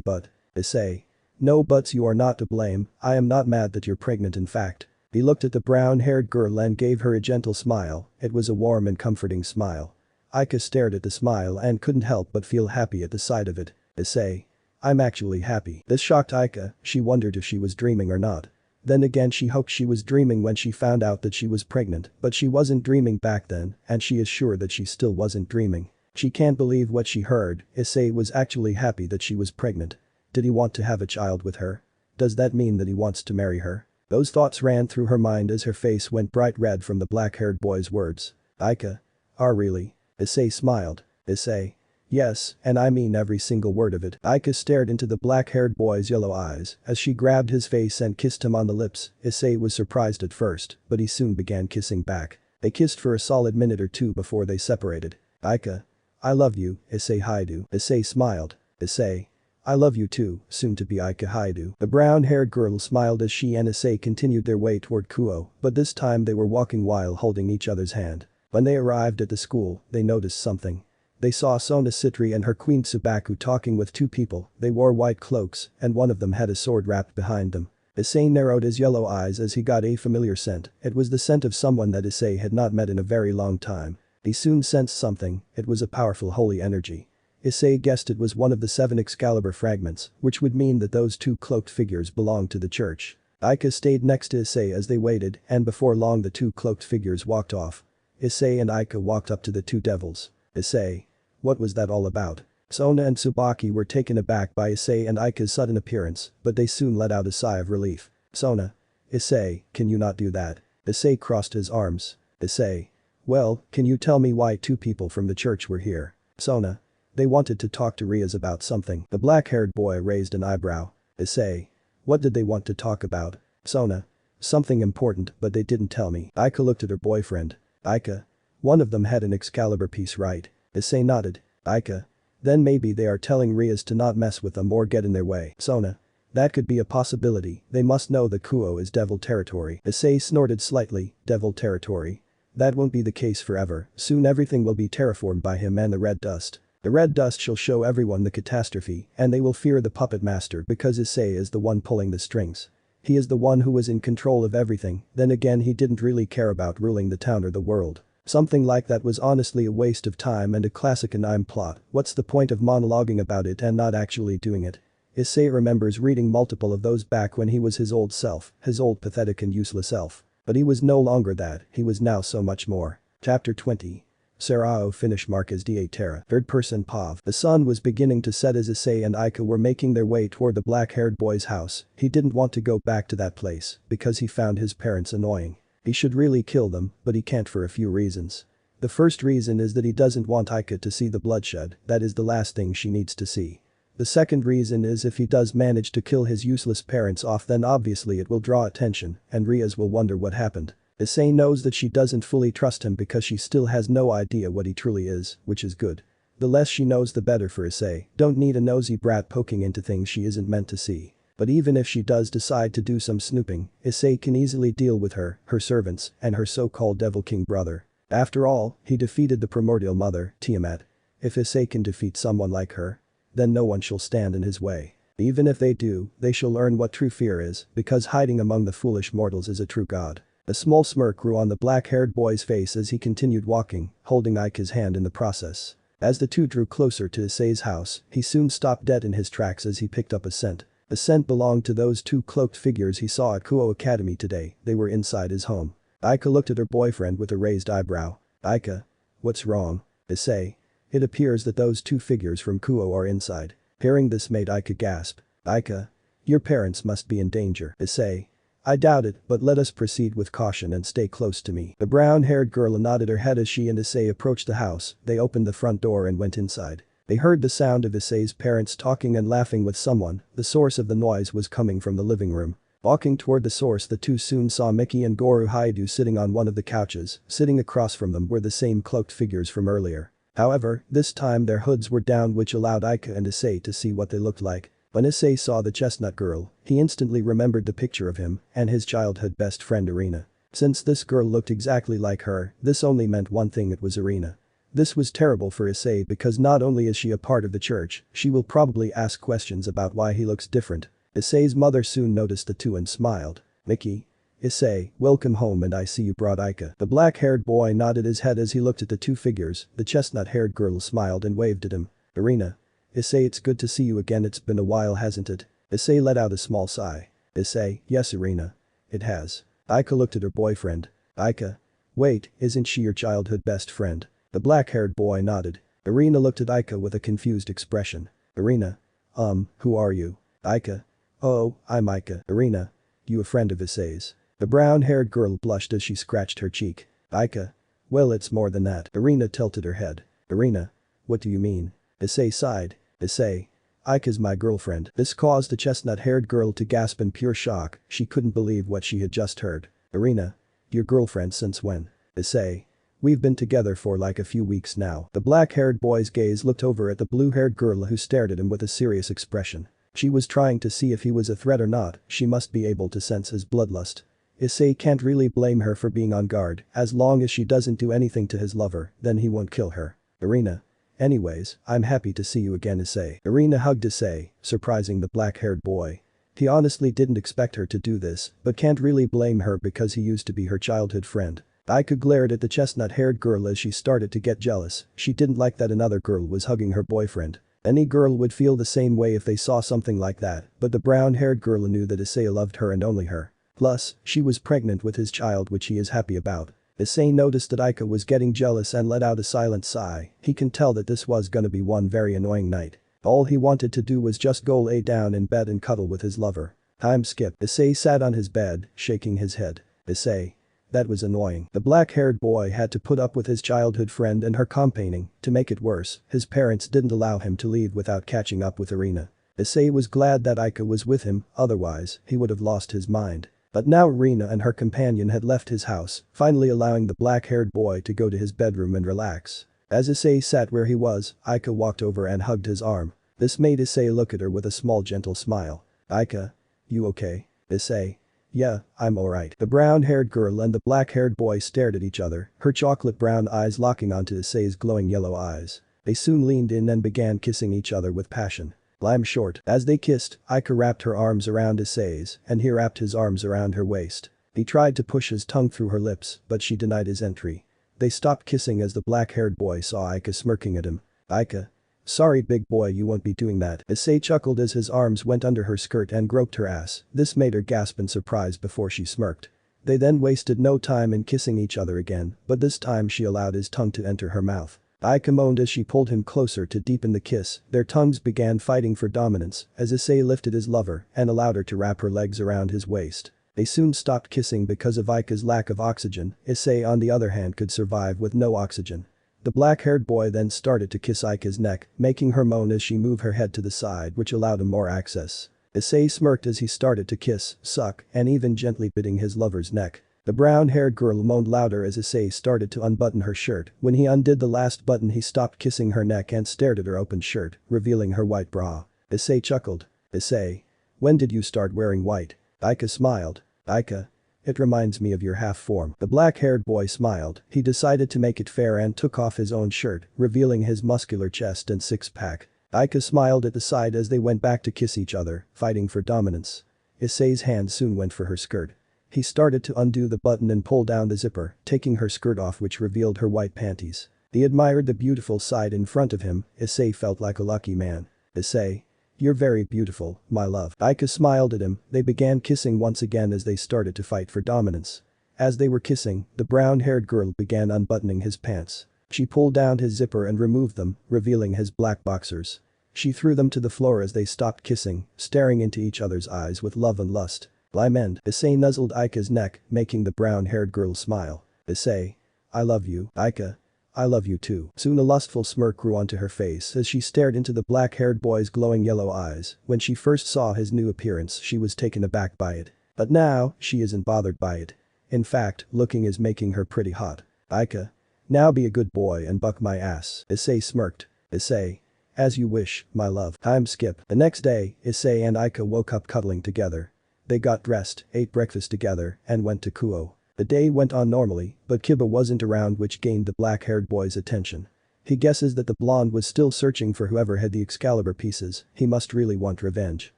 But. Issei. No buts, you are not to blame, I am not mad that you're pregnant in fact. He looked at the brown-haired girl and gave her a gentle smile, it was a warm and comforting smile. Aika stared at the smile and couldn't help but feel happy at the sight of it. Issei. I'm actually happy. This shocked Aika, she wondered if she was dreaming or not. Then again she hoped she was dreaming when she found out that she was pregnant, but she wasn't dreaming back then, and she is sure that she still wasn't dreaming. She can't believe what she heard, Issei was actually happy that she was pregnant. Did he want to have a child with her? Does that mean that he wants to marry her? Those thoughts ran through her mind as her face went bright red from the black-haired boy's words. Aika. Really? Issei smiled. Issei. Yes, and I mean every single word of it. Aika stared into the black-haired boy's yellow eyes as she grabbed his face and kissed him on the lips. Issei was surprised at first, but he soon began kissing back. They kissed for a solid minute or two before they separated. Aika. I love you, Issei Hyoudou. Issei smiled. Issei. I love you too, soon to be Issei Hyoudou. The brown-haired girl smiled as she and Issei continued their way toward Kuo, but this time they were walking while holding each other's hand. When they arrived at the school, they noticed something. They saw Sona Citri and her queen Tsubaku talking with two people, they wore white cloaks, and one of them had a sword wrapped behind them. Issei narrowed his yellow eyes as he got a familiar scent, it was the scent of someone that Issei had not met in a very long time. He soon sensed something, it was a powerful holy energy. Issei guessed it was one of the 7 Excalibur fragments, which would mean that those two cloaked figures belonged to the church. Aika stayed next to Issei as they waited, and before long the two cloaked figures walked off. Issei and Aika walked up to the two devils. Issei. What was that all about? Sona and Tsubaki were taken aback by Issei and Aika's sudden appearance, but they soon let out a sigh of relief. Sona. Issei, can you not do that? Issei crossed his arms. Issei. Well, can you tell me why two people from the church were here? Sona. They wanted to talk to Riaz about something. The black-haired boy raised an eyebrow. Issei. What did they want to talk about? Sona. Something important, but they didn't tell me. Aika looked at her boyfriend. Aika. One of them had an Excalibur piece, right? Issei nodded. Aika. Then maybe they are telling Riaz to not mess with them or get in their way. Sona. That could be a possibility, they must know that Kuo is devil territory. Issei snorted slightly, devil territory. That won't be the case forever, soon everything will be terraformed by him and the red dust. The red dust shall show everyone the catastrophe, and they will fear the puppet master because Issei is the one pulling the strings. He is the one who was in control of everything, then again he didn't really care about ruling the town or the world. Something like that was honestly a waste of time and a classic anime plot, what's the point of monologuing about it and not actually doing it? Issei remembers reading multiple of those back when he was his old self, his old pathetic and useless self. But he was no longer that, he was now so much more. Chapter 20. Serao finish HSDXD Terra. Third person POV. The sun was beginning to set as Issei and Aika were making their way toward the black-haired boy's house. He didn't want to go back to that place because he found his parents annoying. He should really kill them, but he can't for a few reasons. The first reason is that he doesn't want Aika to see the bloodshed, that is the last thing she needs to see. The second reason is if he does manage to kill his useless parents off, then obviously it will draw attention and Riaz will wonder what happened. Issei knows that she doesn't fully trust him because she still has no idea what he truly is, which is good. The less she knows the better for Issei, don't need a nosy brat poking into things she isn't meant to see. But even if she does decide to do some snooping, Issei can easily deal with her, her servants, and her so-called Devil King brother. After all, he defeated the primordial mother, Tiamat. If Issei can defeat someone like her, then no one shall stand in his way. Even if they do, they shall learn what true fear is, because hiding among the foolish mortals is a true god. A small smirk grew on the black-haired boy's face as he continued walking, holding Aika's hand in the process. As the two drew closer to Issei's house, he soon stopped dead in his tracks as he picked up a scent. The scent belonged to those two cloaked figures he saw at Kuo Academy today. They were inside his home. Aika looked at her boyfriend with a raised eyebrow. Aika. What's wrong? Issei. It appears that those two figures from Kuo are inside. Hearing this made Aika gasp. Aika. Your parents must be in danger. Issei. I doubt it, but let us proceed with caution and stay close to me. The brown-haired girl nodded her head as she and Issei approached the house. They opened the front door and went inside. They heard the sound of Issei's parents talking and laughing with someone. The source of the noise was coming from the living room. Walking toward the source, the two soon saw Miki and Issei Hyoudou sitting on one of the couches. Sitting across from them were the same cloaked figures from earlier. However, this time their hoods were down, which allowed Aika and Issei to see what they looked like. When Issei saw the chestnut girl, he instantly remembered the picture of him and his childhood best friend Irina. Since this girl looked exactly like her, this only meant one thing: it was Irina. This was terrible for Issei because not only is she a part of the church, she will probably ask questions about why he looks different. Issei's mother soon noticed the two and smiled. Miki. Issei, welcome home, and I see you brought Aika. The black-haired boy nodded his head as he looked at the two figures. The chestnut-haired girl smiled and waved at him. Irina. Issei, it's good to see you again. It's been a while, hasn't it? Issei let out a small sigh. Issei, yes Irina. It has. Aika looked at her boyfriend. Aika. Wait, isn't she your childhood best friend? The black-haired boy nodded. Irina looked at Aika with a confused expression. Irina. Who are you? Aika. Oh, I'm Aika. Irina. You a friend of Issei's? The brown-haired girl blushed as she scratched her cheek. Aika. Well, it's more than that. Irina tilted her head. Irina. What do you mean? Issei sighed. Issei. Aika's my girlfriend. This caused the chestnut-haired girl to gasp in pure shock. She couldn't believe what she had just heard. Irina. Your girlfriend since when? Issei. We've been together for like a few weeks now. The black-haired boy's gaze looked over at the blue-haired girl, who stared at him with a serious expression. She was trying to see if he was a threat or not. She must be able to sense his bloodlust. Issei can't really blame her for being on guard. As long as she doesn't do anything to his lover, then he won't kill her. Irina. Anyways, I'm happy to see you again, Issei. Irina hugged Issei, surprising the black-haired boy. He honestly didn't expect her to do this, but can't really blame her because he used to be her childhood friend. Aika glared at the chestnut-haired girl as she started to get jealous. She didn't like that another girl was hugging her boyfriend. Any girl would feel the same way if they saw something like that, but the brown-haired girl knew that Issei loved her and only her. Plus, she was pregnant with his child, which he is happy about. Issei noticed that Aika was getting jealous and let out a silent sigh. He can tell that this was gonna be one very annoying night. All he wanted to do was just go lay down in bed and cuddle with his lover. Time skip. Issei sat on his bed, shaking his head. Issei. That was annoying. The black-haired boy had to put up with his childhood friend and her complaining. To make it worse, his parents didn't allow him to leave without catching up with Irina. Issei was glad that Aika was with him, otherwise, he would have lost his mind. But now Irina and her companion had left his house, finally allowing the black-haired boy to go to his bedroom and relax. As Issei sat where he was, Aika walked over and hugged his arm. This made Issei look at her with a small gentle smile. Aika. You okay? Issei. Yeah, I'm alright. The brown-haired girl and the black-haired boy stared at each other, her chocolate-brown eyes locking onto Issei's glowing yellow eyes. They soon leaned in and began kissing each other with passion. I'm short. As they kissed, Aika wrapped her arms around Issei's, and he wrapped his arms around her waist. He tried to push his tongue through her lips, but she denied his entry. They stopped kissing as the black-haired boy saw Aika smirking at him. Aika. Sorry big boy, you won't be doing that. Issei chuckled as his arms went under her skirt and groped her ass. This made her gasp in surprise before she smirked. They then wasted no time in kissing each other again, but this time she allowed his tongue to enter her mouth. Aika moaned as she pulled him closer to deepen the kiss. Their tongues began fighting for dominance as Issei lifted his lover and allowed her to wrap her legs around his waist. They soon stopped kissing because of Aika's lack of oxygen. Issei on the other hand could survive with no oxygen. The black-haired boy then started to kiss Aika's neck, making her moan as she moved her head to the side, which allowed him more access. Issei smirked as he started to kiss, suck, and even gently biting his lover's neck. The brown-haired girl moaned louder as Issei started to unbutton her shirt. When he undid the last button, he stopped kissing her neck and stared at her open shirt, revealing her white bra. Issei chuckled. Issei. When did you start wearing white? Aika smiled. Aika. It reminds me of your half-form. The black-haired boy smiled. He decided to make it fair and took off his own shirt, revealing his muscular chest and six-pack. Aika smiled at the side as they went back to kiss each other, fighting for dominance. Issei's hand soon went for her skirt. He started to undo the button and pull down the zipper, taking her skirt off, which revealed her white panties. He admired the beautiful side in front of him. Issei felt like a lucky man. Issei. You're very beautiful, my love. Aika smiled at him. They began kissing once again as they started to fight for dominance. As they were kissing, the brown-haired girl began unbuttoning his pants. She pulled down his zipper and removed them, revealing his black boxers. She threw them to the floor as they stopped kissing, staring into each other's eyes with love and lust. Limend. Issei nuzzled Aika's neck, making the brown-haired girl smile. Issei. I love you, Aika. I love you too. Soon a lustful smirk grew onto her face as she stared into the black-haired boy's glowing yellow eyes. When she first saw his new appearance, she was taken aback by it. But now, she isn't bothered by it. In fact, looking is making her pretty hot. Aika. Now be a good boy and buck my ass. Issei smirked. Issei. As you wish, my love. Time skip. The next day, Issei and Aika woke up cuddling together. They got dressed, ate breakfast together, and went to Kuo. The day went on normally, but Kiba wasn't around, which gained the black-haired boy's attention. He guesses that the blonde was still searching for whoever had the Excalibur pieces. He must really want revenge.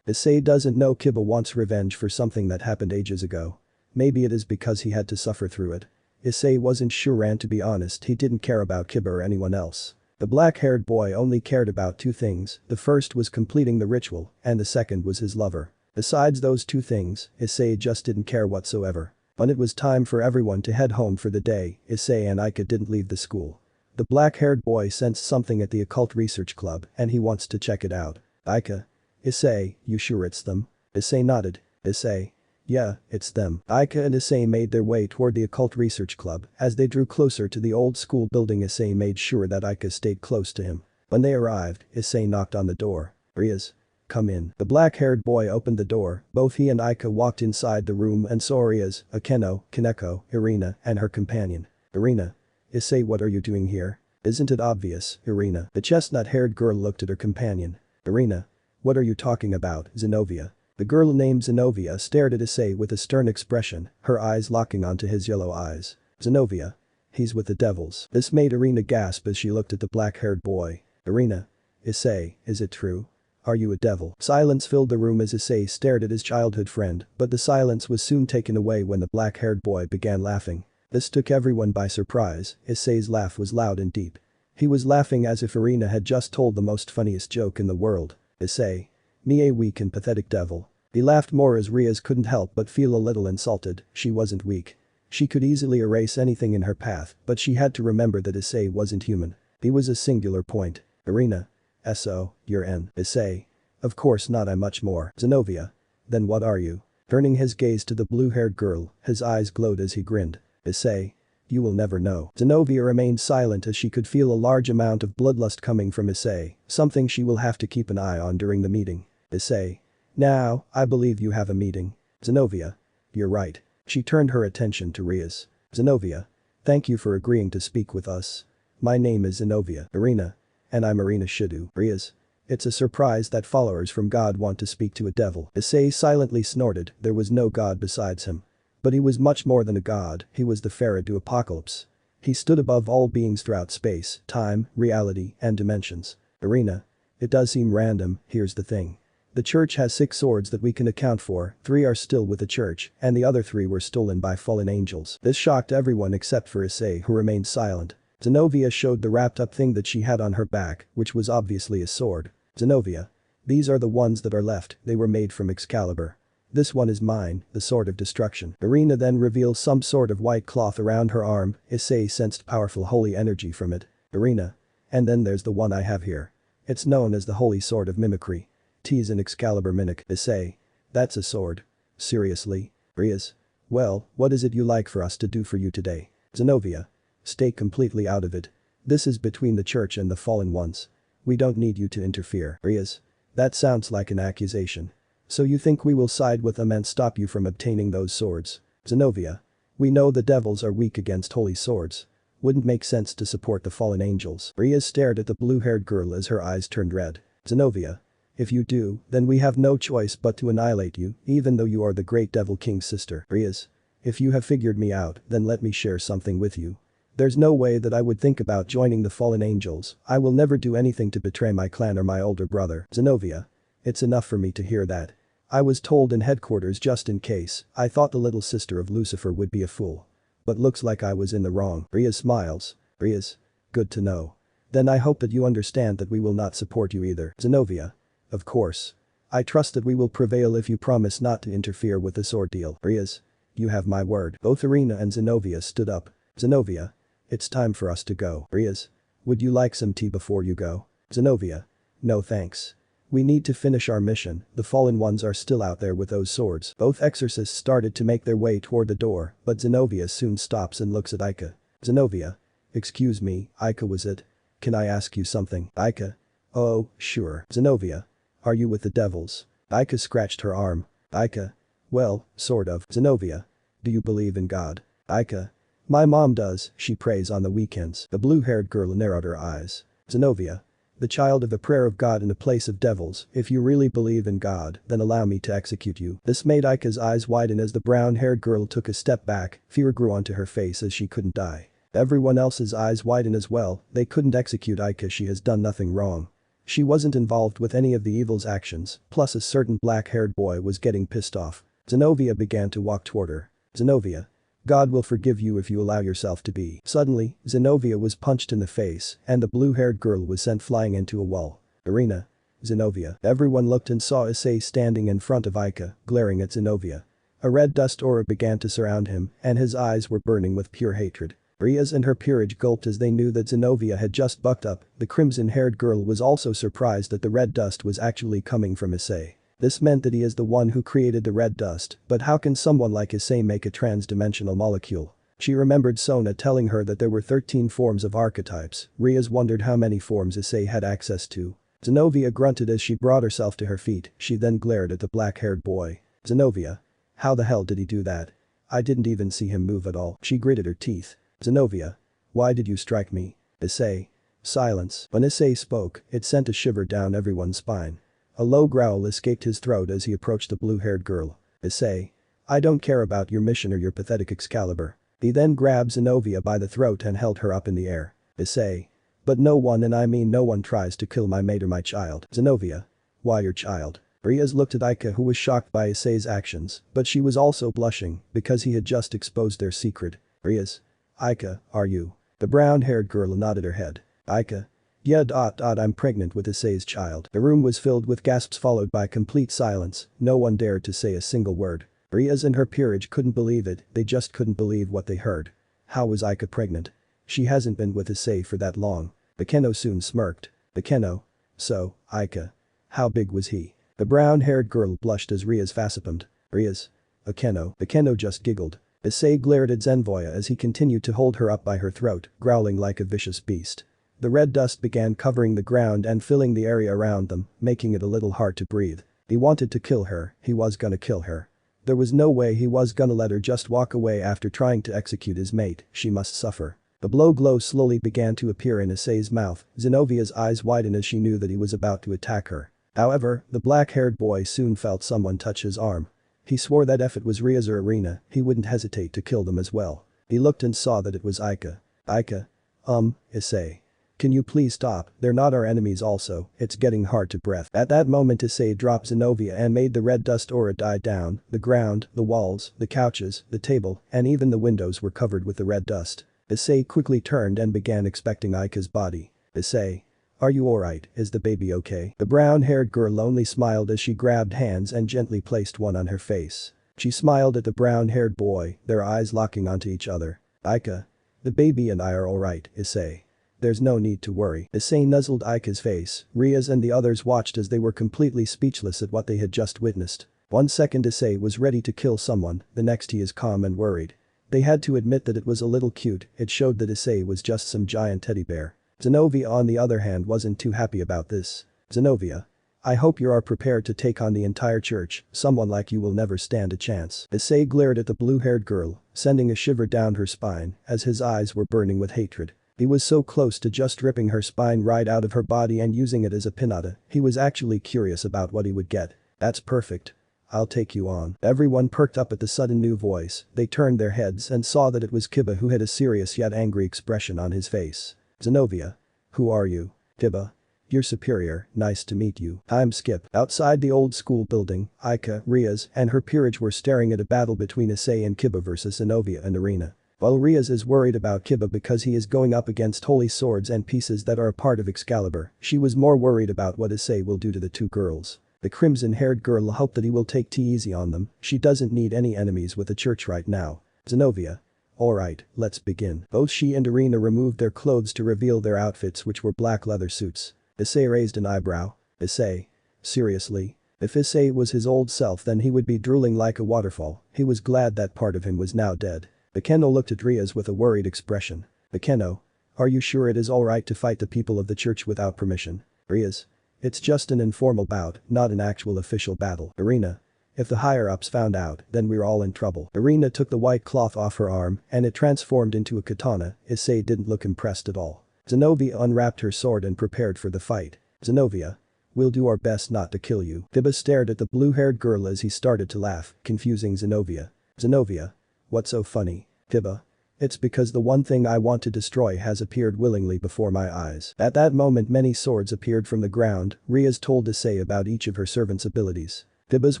Issei doesn't know Kiba wants revenge for something that happened ages ago. Maybe it is because he had to suffer through it. Issei wasn't sure, and to be honest, he didn't care about Kiba or anyone else. The black-haired boy only cared about two things. The first was completing the ritual, and the second was his lover. Besides those two things, Issei just didn't care whatsoever. When it was time for everyone to head home for the day, Issei and Aika didn't leave the school. The black-haired boy sensed something at the occult research club and he wants to check it out. Aika. Issei, you sure it's them? Issei nodded. Issei. Yeah, it's them. Aika and Issei made their way toward the occult research club. As they drew closer to the old school building, Issei made sure that Aika stayed close to him. When they arrived, Issei knocked on the door. Riaz. Come in. The black-haired boy opened the door. Both he and Aika walked inside the room and saw Riaz, Akeno, Kaneko, Irina, and her companion. Irina. Issei, what are you doing here? Isn't it obvious, Irina? The chestnut-haired girl looked at her companion. Irina. What are you talking about, Zenobia? The girl named Zenobia stared at Issei with a stern expression, her eyes locking onto his yellow eyes. Zenobia. He's with the devils. This made Irina gasp as she looked at the black-haired boy. Irina. Issei, is it true? Are you a devil? Silence filled the room as Issei stared at his childhood friend, but the silence was soon taken away when the black-haired boy began laughing. This took everyone by surprise. Issei's laugh was loud and deep. He was laughing as if Irina had just told the most funniest joke in the world. Issei. Me a weak and pathetic devil. He laughed more as Riaz couldn't help but feel a little insulted. She wasn't weak. She could easily erase anything in her path, but she had to remember that Issei wasn't human. He was a singular point. Irina. So, you're N. Issei. Of course not, I'm much more. Zenobia. Then what are you? Turning his gaze to the blue-haired girl, his eyes glowed as he grinned. Issei. You will never know. Zenobia remained silent as she could feel a large amount of bloodlust coming from Issei, something she will have to keep an eye on during the meeting. Issei. Now, I believe you have a meeting. Zenobia. You're right. She turned her attention to Riaz. Zenobia. Thank you for agreeing to speak with us. My name is Zenobia. Irina. And I'm Irina Hyoudou. Riaz. It's a surprise that followers from God want to speak to a devil. Issei silently snorted. There was no god besides him. But he was much more than a god, he was the Pharaoh to Apocalypse. He stood above all beings throughout space, time, reality, and dimensions. Irina. It does seem random, here's the thing. The church has 6 swords that we can account for, 3 are still with the church, and the other 3 were stolen by fallen angels. This shocked everyone except for Issei, who remained silent. Zenobia showed the wrapped-up thing that she had on her back, which was obviously a sword. Zenobia. These are the ones that are left, they were made from Excalibur. This one is mine, the sword of destruction. Irina then reveals some sort of white cloth around her arm. Issei sensed powerful holy energy from it. Irina. And then there's the one I have here. It's known as the holy sword of mimicry. T is an Excalibur mimic. Issei. That's a sword. Seriously? Riaz. Well, what is it you like for us to do for you today? Zenobia. Stay completely out of it. This is between the church and the fallen ones. We don't need you to interfere. Riaz. That sounds like an accusation. So you think we will side with them and stop you from obtaining those swords? Zenobia. We know the devils are weak against holy swords. Wouldn't make sense to support the fallen angels. Riaz stared at the blue-haired girl as her eyes turned red. Zenobia. If you do, then we have no choice but to annihilate you, even though you are the great devil king's sister. Riaz. If you have figured me out, then let me share something with you. There's no way that I would think about joining the fallen angels. I will never do anything to betray my clan or my older brother, Zenobia. It's enough for me to hear that. I was told in headquarters just in case. I thought the little sister of Lucifer would be a fool. But looks like I was in the wrong. Rhea smiles. Rhea's. Good to know. Then I hope that you understand that we will not support you either, Zenobia. Of course. I trust that we will prevail if you promise not to interfere with this ordeal. Rhea's. You have my word. Both Irina and Zenobia stood up. Zenobia. It's time for us to go. Rhea's. Would you like some tea before you go? Zenobia. No thanks. We need to finish our mission. The fallen ones are still out there with those swords. Both exorcists started to make their way toward the door, but Zenobia soon stops and looks at Aika. Zenobia. Excuse me, Aika, was it? Can I ask you something? Aika. Oh, sure. Zenobia. Are you with the devils? Aika scratched her arm. Aika. Well, sort of. Zenobia. Do you believe in God? Aika. My mom does, she prays on the weekends. The blue-haired girl narrowed her eyes. Zenobia. The child of the prayer of God in a place of devils. If you really believe in God, then allow me to execute you. This made Aika's eyes widen as the brown-haired girl took a step back. Fear grew onto her face as she couldn't die. Everyone else's eyes widen as well. They couldn't execute Aika. She has done nothing wrong. She wasn't involved with any of the evil's actions, plus a certain black-haired boy was getting pissed off. Zenobia began to walk toward her. Zenobia. God will forgive you if you allow yourself to be. Suddenly, Zenobia was punched in the face and the blue-haired girl was sent flying into a wall. Irina. Zenobia. Everyone looked and saw Issei standing in front of Aika, glaring at Zenobia. A red dust aura began to surround him and his eyes were burning with pure hatred. Rhea's and her peerage gulped as they knew that Zenobia had just bucked up. The crimson-haired girl was also surprised that the red dust was actually coming from Issei. This meant that he is the one who created the red dust, but how can someone like Issei make a trans-dimensional molecule? She remembered Sona telling her that there were 13 forms of archetypes. Rhea's wondered how many forms Issei had access to. Zenobia grunted as she brought herself to her feet. She then glared at the black-haired boy. Zenobia. How the hell did he do that? I didn't even see him move at all. She gritted her teeth. Zenobia. Why did you strike me? Issei. Silence. When Issei spoke, it sent a shiver down everyone's spine. A low growl escaped his throat as he approached the blue-haired girl. Issei. I don't care about your mission or your pathetic Excalibur. He then grabbed Zenobia by the throat and held her up in the air. Issei. But no one, and I mean no one, tries to kill my mate or my child. Zenobia. Why your child? Rhea's looked at Aika, who was shocked by Issei's actions, but she was also blushing because he had just exposed their secret. Rhea's. Aika, are you? The brown-haired girl nodded her head. Aika. Yeah. I'm pregnant with Issei's child. The room was filled with gasps followed by complete silence. No one dared to say a single word. Rhea's and her peerage couldn't believe it. They just couldn't believe what they heard. How was Aika pregnant? She hasn't been with Issei for that long. Bekeno soon smirked. Bekeno. So, Aika. How big was he? The brown-haired girl blushed as Rhea's facepalmed. Rhea's. Bekeno. Bekeno just giggled. Issei glared at Zenvoya as he continued to hold her up by her throat, growling like a vicious beast. The red dust began covering the ground and filling the area around them, making it a little hard to breathe. He wanted to kill her. He was gonna kill her. There was no way he was gonna let her just walk away after trying to execute his mate. She must suffer. The blow glow slowly began to appear in Issei's mouth. Zenobia's eyes widened as she knew that he was about to attack her. However, the black-haired boy soon felt someone touch his arm. He swore that if it was Rhea's or Irina, he wouldn't hesitate to kill them as well. He looked and saw that it was Aika. Aika. Issei. Can you please stop? They're not our enemies also, it's getting hard to breathe. At that moment Issei dropped Zenobia and made the red dust aura die down. The ground, the walls, the couches, the table, and even the windows were covered with the red dust. Issei quickly turned and began inspecting Aika's body. Issei. Are you alright? Is the baby okay? The brown-haired girl only smiled as she grabbed hands and gently placed one on her face. She smiled at the brown-haired boy, their eyes locking onto each other. Aika. The baby and I are alright, Issei. There's no need to worry. Issei nuzzled Aika's face. Rhea's and the others watched as they were completely speechless at what they had just witnessed. 1 second Issei was ready to kill someone, the next he is calm and worried. They had to admit that it was a little cute. It showed that Issei was just some giant teddy bear. Zenobia on the other hand wasn't too happy about this. Zenobia. I hope you are prepared to take on the entire church. Someone like you will never stand a chance. Issei glared at the blue-haired girl, sending a shiver down her spine as his eyes were burning with hatred. He was so close to just ripping her spine right out of her body and using it as a pinata. He was actually curious about what he would get. That's perfect. I'll take you on. Everyone perked up at the sudden new voice, they turned their heads and saw that it was Kiba, who had a serious yet angry expression on his face. Zenobia. Who are you? Kiba. Your superior, nice to meet you. I'm Skip. Outside the old school building, Aika, Riaz, and her peerage were staring at a battle between Issei and Kiba versus Zenobia and Arena. While Riaz is worried about Kiba because he is going up against holy swords and pieces that are a part of Excalibur, she was more worried about what Issei will do to the two girls. The crimson-haired girl hoped that he will take it easy on them, she doesn't need any enemies with the church right now. Zenobia. Alright, let's begin. Both she and Arena removed their clothes to reveal their outfits, which were black leather suits. Issei raised an eyebrow. Issei. Seriously? If Issei was his old self, then he would be drooling like a waterfall. He was glad that part of him was now dead. Bekeno looked at Riaz with a worried expression. Bekeno. Are you sure it is alright to fight the people of the church without permission? Riaz. It's just an informal bout, not an actual official battle. Arena. If the higher-ups found out, then we're all in trouble. Arena took the white cloth off her arm and it transformed into a katana. Issei didn't look impressed at all. Zenobia unwrapped her sword and prepared for the fight. Zenobia. We'll do our best not to kill you. Kiba stared at the blue-haired girl as he started to laugh, confusing Zenobia. Zenobia. What's so funny? Kiba. It's because the one thing I want to destroy has appeared willingly before my eyes. At that moment many swords appeared from the ground. Riaz told Issei about each of her servants' abilities. Kiba's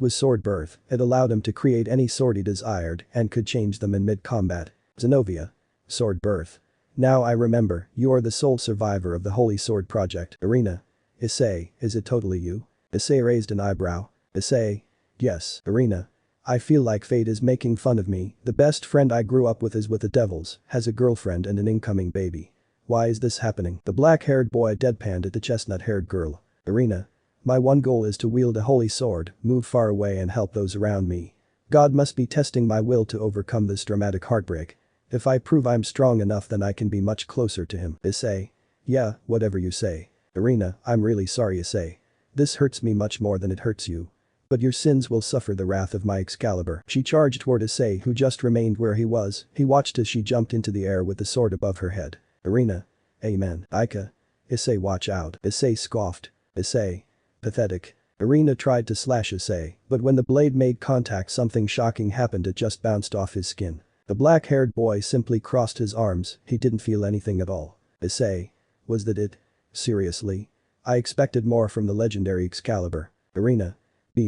was sword birth, it allowed him to create any sword he desired and could change them in mid-combat. Zenobia. Sword birth. Now I remember, you are the sole survivor of the Holy Sword Project. Arena. Issei, is it totally you? Issei raised an eyebrow. Issei. Yes. Arena. I feel like fate is making fun of me, the best friend I grew up with is with the devils, has a girlfriend and an incoming baby. Why is this happening? The black-haired boy deadpanned at the chestnut-haired girl. Arena. My one goal is to wield a holy sword, move far away and help those around me. God must be testing my will to overcome this dramatic heartbreak. If I prove I'm strong enough, then I can be much closer to him. Issei. Yeah, whatever you say. Arena, I'm really sorry, Issei. This hurts me much more than it hurts you. But your sins will suffer the wrath of my Excalibur. She charged toward Issei, who just remained where he was. He watched as she jumped into the air with the sword above her head. Arena. Amen. Aika. Issei, watch out. Issei scoffed. Issei. Pathetic. Arena tried to slash Issei, but when the blade made contact something shocking happened, it just bounced off his skin. The black-haired boy simply crossed his arms, he didn't feel anything at all. Issei. Was that it? Seriously? I expected more from the legendary Excalibur. Arena.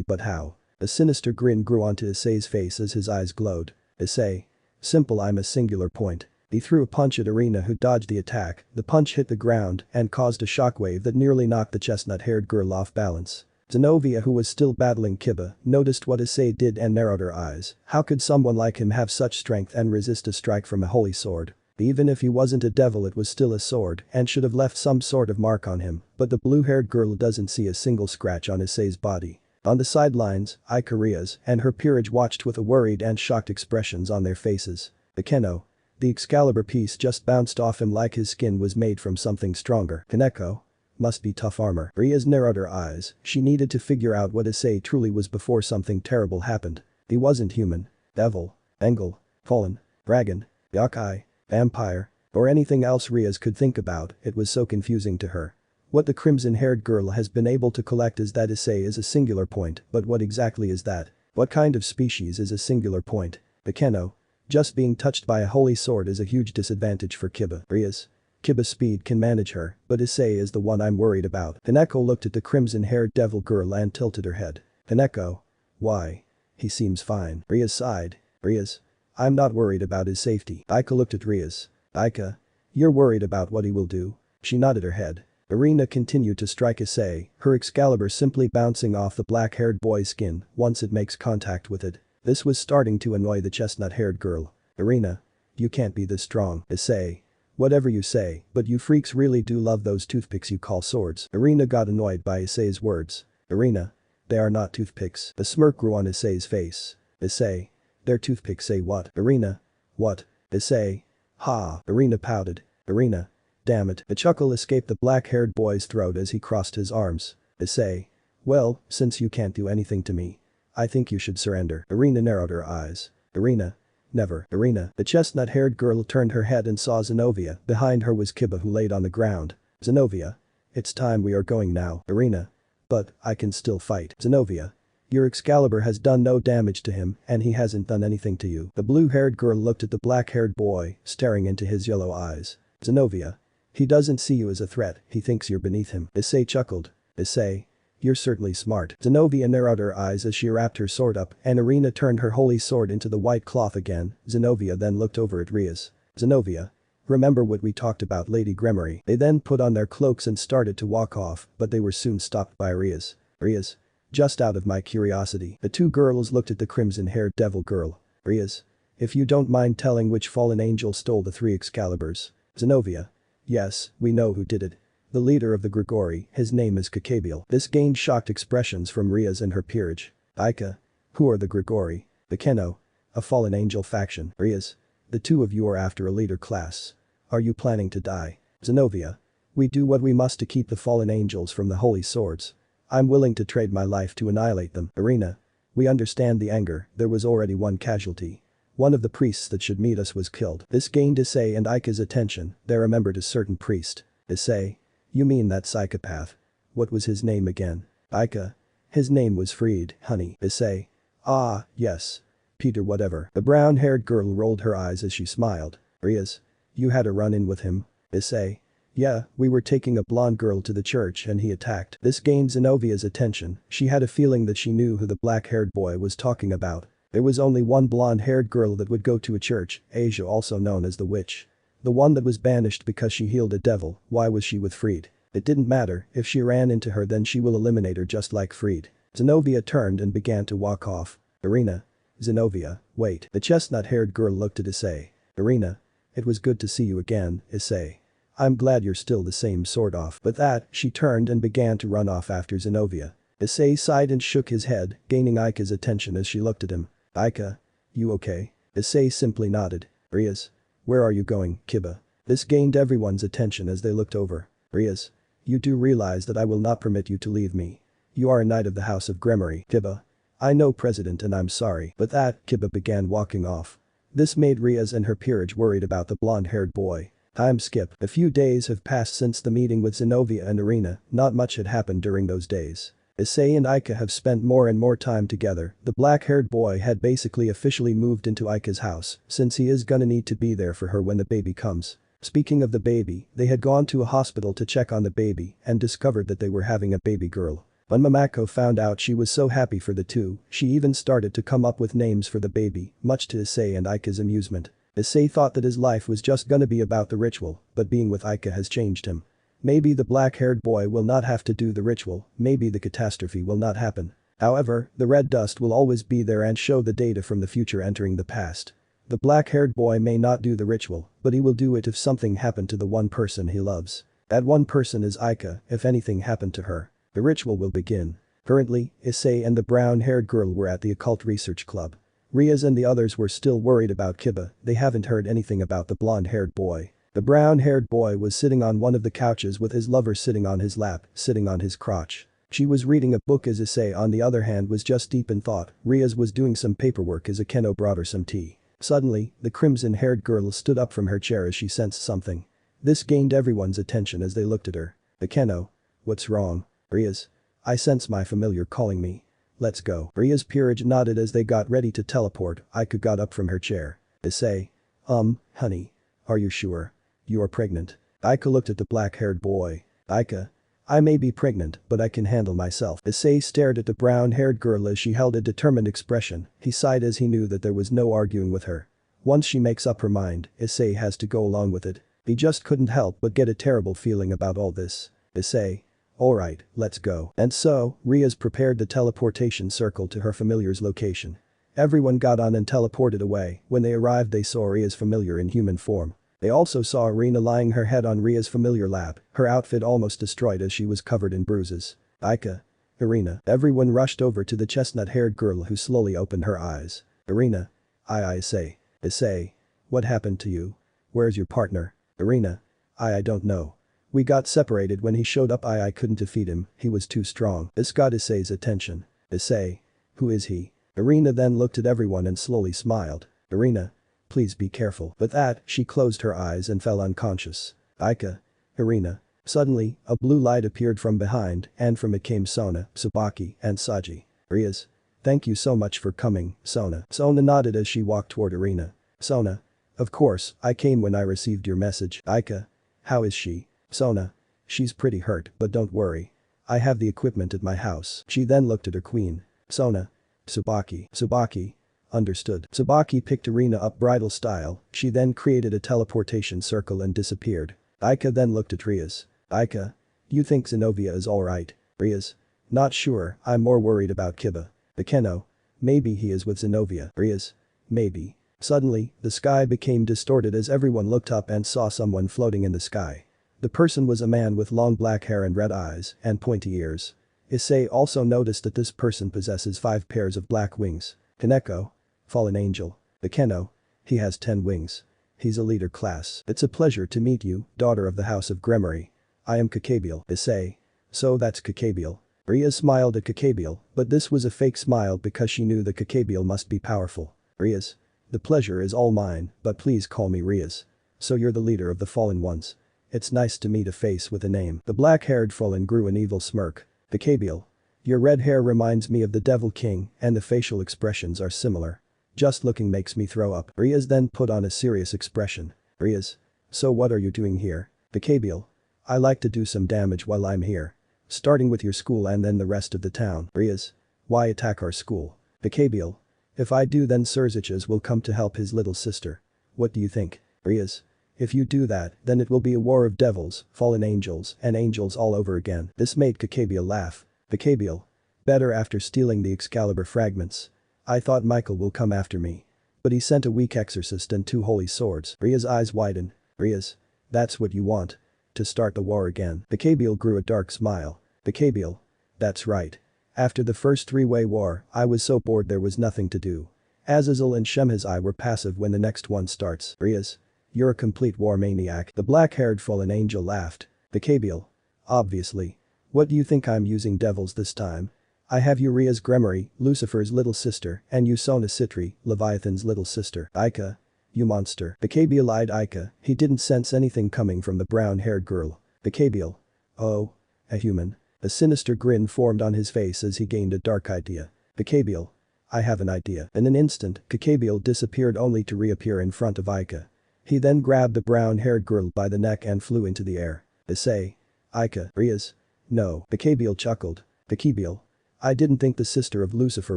But how? A sinister grin grew onto Issei's face as his eyes glowed. Issei. Simple, I'm a singular point. He threw a punch at Arena, who dodged the attack. The punch hit the ground and caused a shockwave that nearly knocked the chestnut-haired girl off balance. Zenobia, who was still battling Kiba, noticed what Issei did and narrowed her eyes. How could someone like him have such strength and resist a strike from a holy sword? Even if he wasn't a devil, it was still a sword and should have left some sort of mark on him, but the blue-haired girl doesn't see a single scratch on Issei's body. On the sidelines, Aika, Riaz, and her peerage watched with a worried and shocked expressions on their faces. Bekeno. The Excalibur piece just bounced off him like his skin was made from something stronger. Kaneko. Must be tough armor. Riaz narrowed her eyes, she needed to figure out what Issei truly was before something terrible happened. He wasn't human, devil, Engel, fallen, dragon, yokai, vampire, or anything else Riaz could think about, it was so confusing to her. What the crimson-haired girl has been able to collect is that Issei is a singular point, but what exactly is that? What kind of species is a singular point? Bekeno. Just being touched by a holy sword is a huge disadvantage for Kiba. Riaz. Kiba's speed can manage her, but Issei is the one I'm worried about. Kaneko looked at the crimson-haired devil girl and tilted her head. Kaneko. Why? He seems fine. Riaz sighed. Riaz. I'm not worried about his safety. Aika looked at Riaz. Aika. You're worried about what he will do? She nodded her head. Arena continued to strike Issei, her Excalibur simply bouncing off the black-haired boy's skin once it makes contact with it. This was starting to annoy the chestnut-haired girl. Arena. You can't be this strong. Issei. Whatever you say, but you freaks really do love those toothpicks you call swords. Arena got annoyed by Issei's words. Arena. They are not toothpicks. A smirk grew on Issei's face. Issei. They're toothpicks. Say what? Arena. What? Issei. Ha. Arena pouted. Arena. Damn it. A chuckle escaped the black-haired boy's throat as he crossed his arms. Issei. Well, since you can't do anything to me, I think you should surrender. Arena narrowed her eyes. Arena. Never. Arena. The chestnut-haired girl turned her head and saw Zenobia. Behind her was Kiba, who laid on the ground. Zenobia. It's time, we are going now. Arena. But, I can still fight. Zenobia. Your Excalibur has done no damage to him and he hasn't done anything to you. The blue-haired girl looked at the black-haired boy, staring into his yellow eyes. Zenobia. He doesn't see you as a threat, he thinks you're beneath him. Issei chuckled. Issei. You're certainly smart. Zenobia narrowed her eyes as she wrapped her sword up and Irina turned her holy sword into the white cloth again. Zenobia then looked over at Rias. Zenobia. Remember what we talked about, Lady Gremory. They then put on their cloaks and started to walk off, but they were soon stopped by Rias. Rias. Just out of my curiosity. The two girls looked at the crimson-haired devil girl. Rias. If you don't mind telling which fallen angel stole the 3 Excaliburs. Zenobia. Yes, we know who did it. The leader of the Grigori, his name is Kakabiel. This gained shocked expressions from Rias and her peerage. Aika. Who are the Grigori? The Keno. A fallen angel faction. Rias. The two of you are after a leader class. Are you planning to die? Zenobia. We do what we must to keep the fallen angels from the holy swords. I'm willing to trade my life to annihilate them. Irina. We understand the anger, there was already one casualty. One of the priests that should meet us was killed. This gained Issei and Aika's attention, they remembered a certain priest. Issei. You mean that psychopath? What was his name again? Aika. His name was Fried, honey. Issei. Ah, yes. Peter whatever. The brown-haired girl rolled her eyes as she smiled. Rias. You had a run-in with him? Issei. Yeah, we were taking a blonde girl to the church and he attacked. This gained Zenovia's attention, she had a feeling that she knew who the black-haired boy was talking about. There was only one blonde-haired girl that would go to a church, Asia also known as the witch. The one that was banished because she healed a devil, why was she with Fried? It didn't matter, if she ran into her then she will eliminate her just like Fried. Zenobia turned and began to walk off. Irina. Zenobia, wait. The chestnut-haired girl looked at Issei. Irina. It was good to see you again, Issei. I'm glad you're still the same sort of. With that, she turned and began to run off after Zenobia. Issei sighed and shook his head, gaining Aika's attention as she looked at him. Aika. You okay? Issei simply nodded. Rias. Where are you going, Kiba? This gained everyone's attention as they looked over. Rias. You do realize that I will not permit you to leave me. You are a knight of the House of Gremory, Kiba. I know, President, and I'm sorry. But that, Kiba began walking off. This made Rias and her peerage worried about the blonde-haired boy. Time skip. A few days have passed since the meeting with Zenobia and Irina, not much had happened during those days. Issei and Aika have spent more and more time together. The black-haired boy had basically officially moved into Aika's house, since he is gonna need to be there for her when the baby comes. Speaking of the baby, they had gone to a hospital to check on the baby and discovered that they were having a baby girl. When Mamako found out, she was so happy for the two, she even started to come up with names for the baby, much to Issei and Aika's amusement. Issei thought that his life was just gonna be about the ritual, but being with Aika has changed him. Maybe the black-haired boy will not have to do the ritual, maybe the catastrophe will not happen. However, the red dust will always be there and show the data from the future entering the past. The black-haired boy may not do the ritual, but he will do it if something happened to the one person he loves. That one person is Aika, if anything happened to her. The ritual will begin. Currently, Issei and the brown-haired girl were at the occult research club. Rias and the others were still worried about Kiba, they haven't heard anything about the blonde-haired boy. The brown-haired boy was sitting on one of the couches with his lover sitting on his lap, sitting on his crotch. She was reading a book as Issei on the other hand was just deep in thought. Rias was doing some paperwork as Akeno brought her some tea. Suddenly, the crimson-haired girl stood up from her chair as she sensed something. This gained everyone's attention as they looked at her. Akeno. What's wrong? Rias. I sense my familiar calling me. Let's go. Ria's peerage nodded as they got ready to teleport. Aika got up from her chair. Issei. Honey. Are you sure? You are pregnant. Aika looked at the black-haired boy. Aika. I may be pregnant, but I can handle myself. Issei stared at the brown-haired girl as she held a determined expression. He sighed as he knew that there was no arguing with her. Once she makes up her mind, Issei has to go along with it. He just couldn't help but get a terrible feeling about all this. Issei. Alright, let's go. And so, Rias prepared the teleportation circle to her familiar's location. Everyone got on and teleported away. When they arrived they saw Ria's familiar in human form. They also saw Irina lying her head on Ria's familiar lap, her outfit almost destroyed as she was covered in bruises. Aika. Irina. Everyone rushed over to the chestnut-haired girl who slowly opened her eyes. Irina. I say. Issei. What happened to you? Where's your partner? Irina. I don't know. We got separated when he showed up. I couldn't defeat him, he was too strong. This got Issei's attention. Issei. Who is he? Irina then looked at everyone and slowly smiled. Irina. Please be careful. With that, she closed her eyes and fell unconscious. Aika. Irina. Suddenly, a blue light appeared from behind and from it came Sona, Tsubaki, and Saji. Rias. Thank you so much for coming, Sona. Sona nodded as she walked toward Irina. Sona. Of course, I came when I received your message. Aika. How is she? Sona. She's pretty hurt, but don't worry. I have the equipment at my house. She then looked at her queen. Sona. Tsubaki. Tsubaki. Understood. Tsubaki picked Irina up bridal style, she then created a teleportation circle and disappeared. Aika then looked at Riaz. Aika. You think Zenobia is alright? Riaz. Not sure, I'm more worried about Kiba. Akeno. Maybe he is with Zenobia. Riaz. Maybe. Suddenly, the sky became distorted as everyone looked up and saw someone floating in the sky. The person was a man with long black hair and red eyes and pointy ears. Issei also noticed that this person possesses 5 pairs of black wings. Kaneko. Fallen angel. Akeno. He has 10 wings. He's a leader class. It's a pleasure to meet you, daughter of the House of Gremory. I am Kakabiel. Issei. So that's Kakabiel. Riaz smiled at Kakabiel, but this was a fake smile because she knew that Kakabiel must be powerful. Riaz. The pleasure is all mine, but please call me Riaz. So you're the leader of the fallen ones. It's nice to meet a face with a name. The black-haired fallen grew an evil smirk. Kakabiel. Your red hair reminds me of the Devil King and the facial expressions are similar. Just looking makes me throw up. Riaz then put on a serious expression. Riaz. So what are you doing here? Kakabiel. I like to do some damage while I'm here. Starting with your school and then the rest of the town. Riaz. Why attack our school? Kakabiel. If I do then Surziches will come to help his little sister. What do you think? Riaz. If you do that, then it will be a war of devils, fallen angels and angels all over again. This made Kakabiel laugh. Kakabiel. Better after stealing the Excalibur fragments. I thought Michael will come after me. But he sent a weak exorcist and 2 holy swords. Riaz's eyes widen. Riaz. That's what you want. To start the war again. Kakabiel grew a dark smile. Kakabiel. That's right. After the first 3-way war, I was so bored there was nothing to do. Azazel and Shemhazai were passive when the next one starts. Riaz. You're a complete war maniac. The black-haired fallen angel laughed. Kakabiel. Obviously. What do you think I'm using devils this time? I have Uriah's Gremory, Lucifer's little sister, and Usona Citri, Leviathan's little sister. Aika. You monster. Kakabiel eyed Aika, he didn't sense anything coming from the brown-haired girl. Kakabiel. Oh. A human. A sinister grin formed on his face as he gained a dark idea. Kakabiel. I have an idea. In an instant, Kakabiel disappeared only to reappear in front of Aika. He then grabbed the brown-haired girl by the neck and flew into the air. Issei. Aika. Riaz. No. Kakabiel chuckled. Kakabiel. I didn't think the sister of Lucifer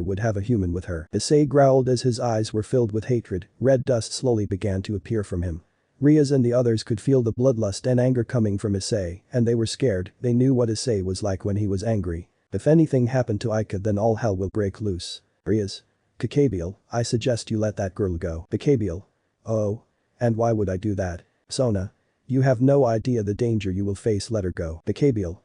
would have a human with her. Issei growled as his eyes were filled with hatred, red dust slowly began to appear from him. Riaz and the others could feel the bloodlust and anger coming from Issei, and they were scared, they knew what Issei was like when he was angry. If anything happened to Aika then all hell will break loose. Riaz. Kakabiel, I suggest you let that girl go. Kakabiel. Oh. And why would I do that? Sona. You have no idea the danger you will face, let her go. Kakabiel.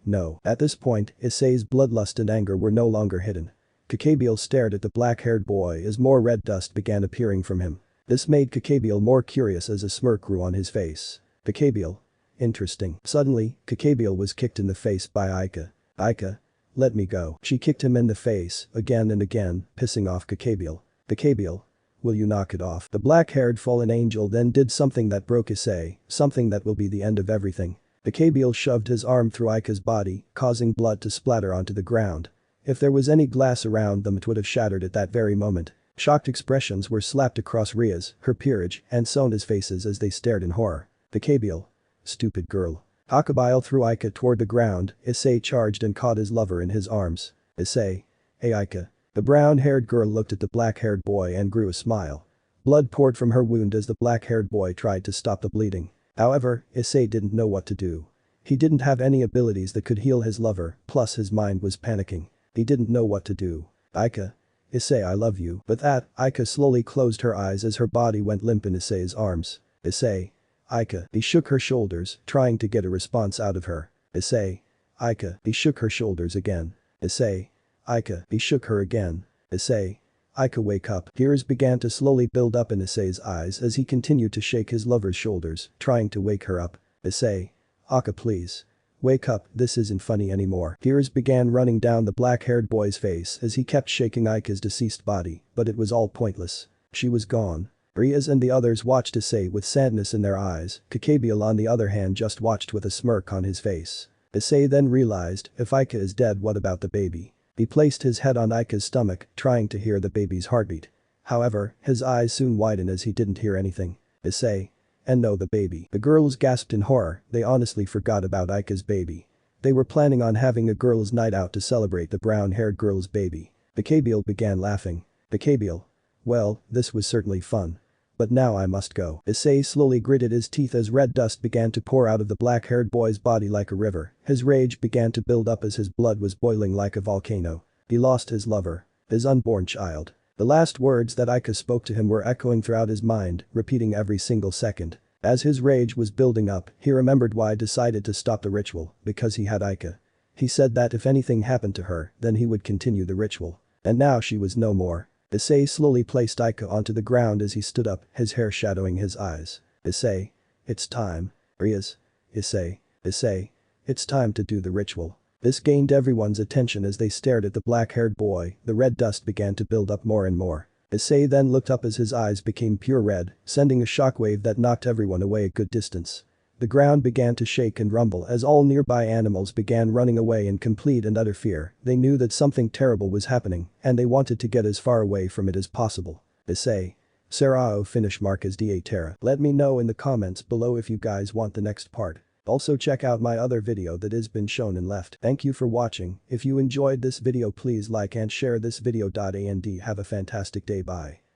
No. At this point, Issei's bloodlust and anger were no longer hidden. Kakabiel stared at the black-haired boy as more red dust began appearing from him. This made Kakabiel more curious as a smirk grew on his face. Kakabiel. Interesting. Suddenly, Kakabiel was kicked in the face by Aika. Aika. Let me go. She kicked him in the face, again and again, pissing off Kakabiel. Kakabiel. Will you knock it off? The black-haired fallen angel then did something that broke Issei, something that will be the end of everything. Kakabiel shoved his arm through Aika's body, causing blood to splatter onto the ground. If there was any glass around them it would have shattered at that very moment. Shocked expressions were slapped across Riaz, her peerage, and Sona's faces as they stared in horror. Kakabiel. Stupid girl. Kakabiel threw Aika toward the ground, Issei charged and caught his lover in his arms. Issei. Hey Aika. The brown-haired girl looked at the black-haired boy and grew a smile. Blood poured from her wound as the black-haired boy tried to stop the bleeding. However, Issei didn't know what to do. He didn't have any abilities that could heal his lover, plus his mind was panicking. He didn't know what to do. Aika. Issei, I love you. With that, Aika slowly closed her eyes as her body went limp in Issei's arms. Issei. Aika. He shook her shoulders, trying to get a response out of her. Issei. Aika. He shook her shoulders again. Issei. Aika. He shook her again. Issei. Aika, wake up. Tears began to slowly build up in Issei's eyes as he continued to shake his lover's shoulders, trying to wake her up. Issei. Aika, please. Wake up, this isn't funny anymore. Tears began running down the black-haired boy's face as he kept shaking Aika's deceased body, but it was all pointless. She was gone. Riaz and the others watched Issei with sadness in their eyes. Kakabiel on the other hand just watched with a smirk on his face. Issei then realized, if Aika is dead, what about the baby? He placed his head on Aika's stomach, trying to hear the baby's heartbeat. However, his eyes soon widened as he didn't hear anything. Issei. And no, the baby. The girls gasped in horror, they honestly forgot about Aika's baby. They were planning on having a girls' night out to celebrate the brown-haired girl's baby. Bakabiel began laughing. Bakabiel. Well, this was certainly fun. But now I must go. Issei slowly gritted his teeth as red dust began to pour out of the black-haired boy's body like a river. His rage began to build up as his blood was boiling like a volcano. He lost his lover. His unborn child. The last words that Aika spoke to him were echoing throughout his mind, repeating every single second. As his rage was building up, he remembered why he decided to stop the ritual, because he had Aika. He said that if anything happened to her, then he would continue the ritual. And now she was no more. Issei slowly placed Aika onto the ground as he stood up, his hair shadowing his eyes. Issei. It's time. Rias. Issei. Issei. It's time to do the ritual. This gained everyone's attention as they stared at the black-haired boy. The red dust began to build up more and more. Issei then looked up as his eyes became pure red, sending a shockwave that knocked everyone away a good distance. The ground began to shake and rumble as all nearby animals began running away in complete and utter fear. They knew that something terrible was happening, and they wanted to get as far away from it as possible. Issei. Sarao finish HSDXD Terra. Let me know in the comments below if you guys want the next part. Also check out my other video that has been shown and left. Thank you for watching. If you enjoyed this video please like and share this video. And have a fantastic day. Bye.